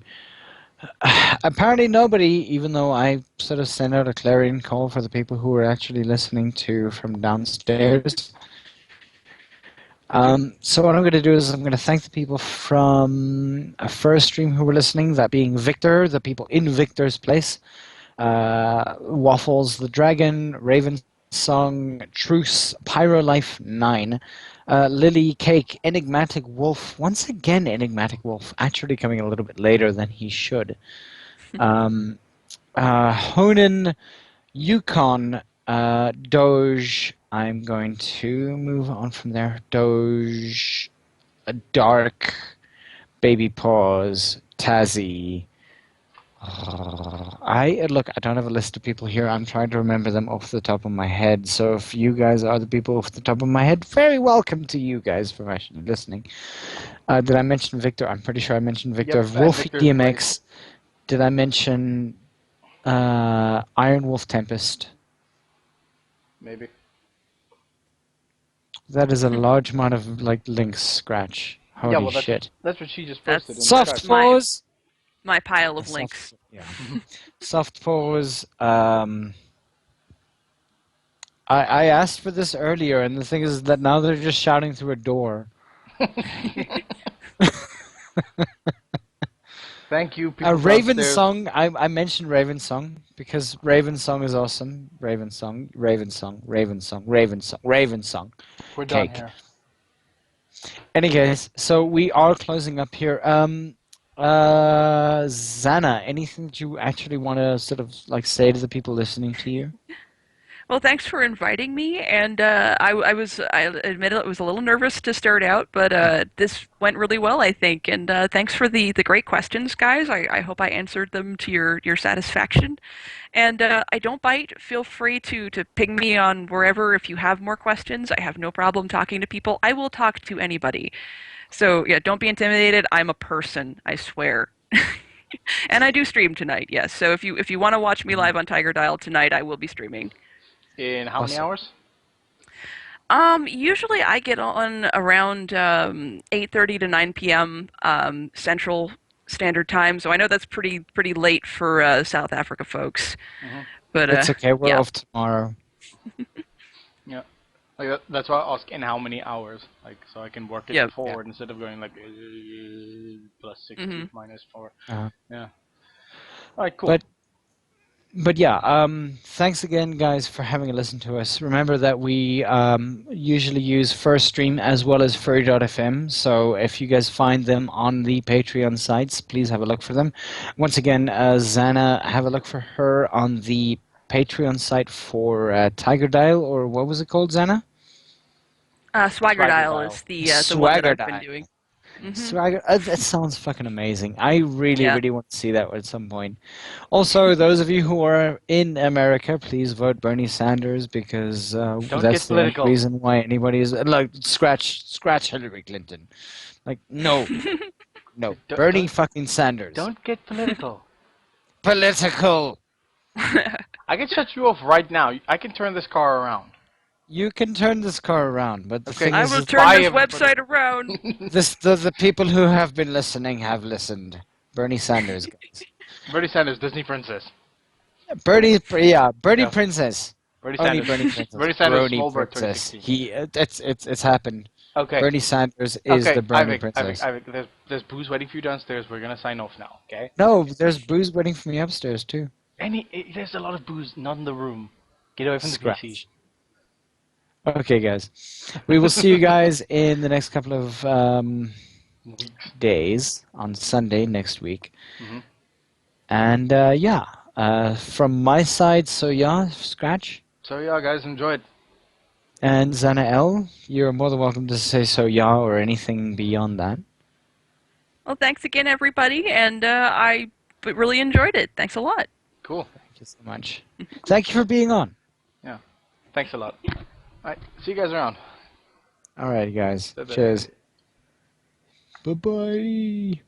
[SPEAKER 1] Apparently nobody, even though I sort of sent out a clarion call for the people who were actually listening to from downstairs. So what I'm going to do is I'm going to thank the people from a first stream who were listening, that being Victor, the people in Victor's place, Waffles the Dragon, Raven Song, Truce, Pyro Life 9, Lily Cake, Enigmatic Wolf. Once again, Enigmatic Wolf, actually coming a little bit later than he should. Honan, Yukon, Doge. I'm going to move on from there. Doge, Dark, Baby Paws, Tazzy. I don't have a list of people here. I'm trying to remember them off the top of my head. So if you guys are the people off the top of my head, very welcome to you guys for actually listening. Did I mention Victor? I'm pretty sure I mentioned Victor.
[SPEAKER 2] Yep,
[SPEAKER 1] Wolfie
[SPEAKER 2] Victor's
[SPEAKER 1] DMX. Did I mention Iron Wolf Tempest?
[SPEAKER 2] Maybe.
[SPEAKER 1] That is a large amount of links, Scratch. Holy
[SPEAKER 2] Yeah, well,
[SPEAKER 1] shit.
[SPEAKER 2] that's what she just
[SPEAKER 3] That's
[SPEAKER 2] posted.
[SPEAKER 1] Soft
[SPEAKER 2] Skype.
[SPEAKER 1] pause.
[SPEAKER 3] My pile of
[SPEAKER 1] Soft-
[SPEAKER 3] links.
[SPEAKER 1] Yeah. Soft pause. I asked for this earlier, and the thing is that now they're just shouting through a door.
[SPEAKER 2] Thank you, people
[SPEAKER 1] Raven
[SPEAKER 2] downstairs.
[SPEAKER 1] Song. I mentioned Raven Song because Raven Song is awesome. Raven Song, Raven Song, Raven Song, Raven Song, Raven Song.
[SPEAKER 2] We're done
[SPEAKER 1] Cake.
[SPEAKER 2] here.
[SPEAKER 1] Anyways, so we are closing up here. Zannah, anything that you actually want to sort of say to the people listening to you?
[SPEAKER 3] Well, thanks for inviting me, and I admit it was a little nervous to start out, but this went really well, I think, and thanks for the great questions, guys. I hope I answered them to your satisfaction, and I don't bite. Feel free to ping me on wherever if you have more questions. I have no problem talking to people. I will talk to anybody. So yeah, don't be intimidated. I'm a person, I swear. And I do stream tonight, yes. So if you want to watch me live on Tiger Dial tonight, I will be streaming.
[SPEAKER 2] In how many hours?
[SPEAKER 3] Usually I get on around 8:30 to 9 p.m. Central Standard Time, so I know that's pretty late for South Africa folks. But
[SPEAKER 1] It's okay. We're
[SPEAKER 3] yeah.
[SPEAKER 1] off tomorrow.
[SPEAKER 2] Yeah. That's why I ask in how many hours, so I can work it forward instead of going plus 60 minus 4.
[SPEAKER 1] Uh-huh.
[SPEAKER 2] Yeah. All right, cool.
[SPEAKER 1] But yeah, thanks again, guys, for having a listen to us. Remember that we usually use First Stream as well as Furry.fm, so if you guys find them on the Patreon sites, please have a look for them. Once again, Zannah, have a look for her on the Patreon site for Tiger Dial, or what was it called, Zannah?
[SPEAKER 3] Swagger Dial is the one that I've been doing.
[SPEAKER 1] Swagger, that sounds fucking amazing. I really want to see that at some point. Also, those of you who are in America, please vote Bernie Sanders because that's the only reason why anybody is scratch Hillary Clinton. No, Bernie fucking Sanders.
[SPEAKER 2] Don't get political.
[SPEAKER 1] Political.
[SPEAKER 2] I can shut you off right now. I can turn this car around.
[SPEAKER 1] You can turn this car around, but the thing is,
[SPEAKER 3] I will turn this website around.
[SPEAKER 1] The people who have been listening have listened. Bernie Sanders, guys.
[SPEAKER 2] Bernie Sanders, Disney princess.
[SPEAKER 1] Bernie Princess.
[SPEAKER 2] Bernie
[SPEAKER 1] Only
[SPEAKER 2] Sanders.
[SPEAKER 1] Bernie Princess.
[SPEAKER 2] Bernie Sanders,
[SPEAKER 1] Bernie
[SPEAKER 2] Smallbird
[SPEAKER 1] Princess.
[SPEAKER 2] 2016.
[SPEAKER 1] It's happened.
[SPEAKER 2] Okay.
[SPEAKER 1] Bernie Sanders is the Bernie
[SPEAKER 2] Ivic,
[SPEAKER 1] Princess.
[SPEAKER 2] Ivic, there's booze waiting for you downstairs. We're gonna sign off now, okay?
[SPEAKER 1] No, there's booze waiting for me upstairs too.
[SPEAKER 2] There's a lot of booze, not in the room. Get away from the PC.
[SPEAKER 1] Okay, guys. We will see you guys in the next couple of days on Sunday next week. And from my side, Scratch.
[SPEAKER 2] So yeah, guys, enjoy it.
[SPEAKER 1] And Zannah L, you're more than welcome to say or anything beyond that.
[SPEAKER 3] Well, thanks again, everybody, and I really enjoyed it. Thanks a lot.
[SPEAKER 2] Cool.
[SPEAKER 1] Thank you so much. Thank you for being on.
[SPEAKER 2] Yeah. Thanks a lot. Alright, see you guys around.
[SPEAKER 1] Alright, guys.
[SPEAKER 2] Bye-bye.
[SPEAKER 1] Cheers. Bye-bye.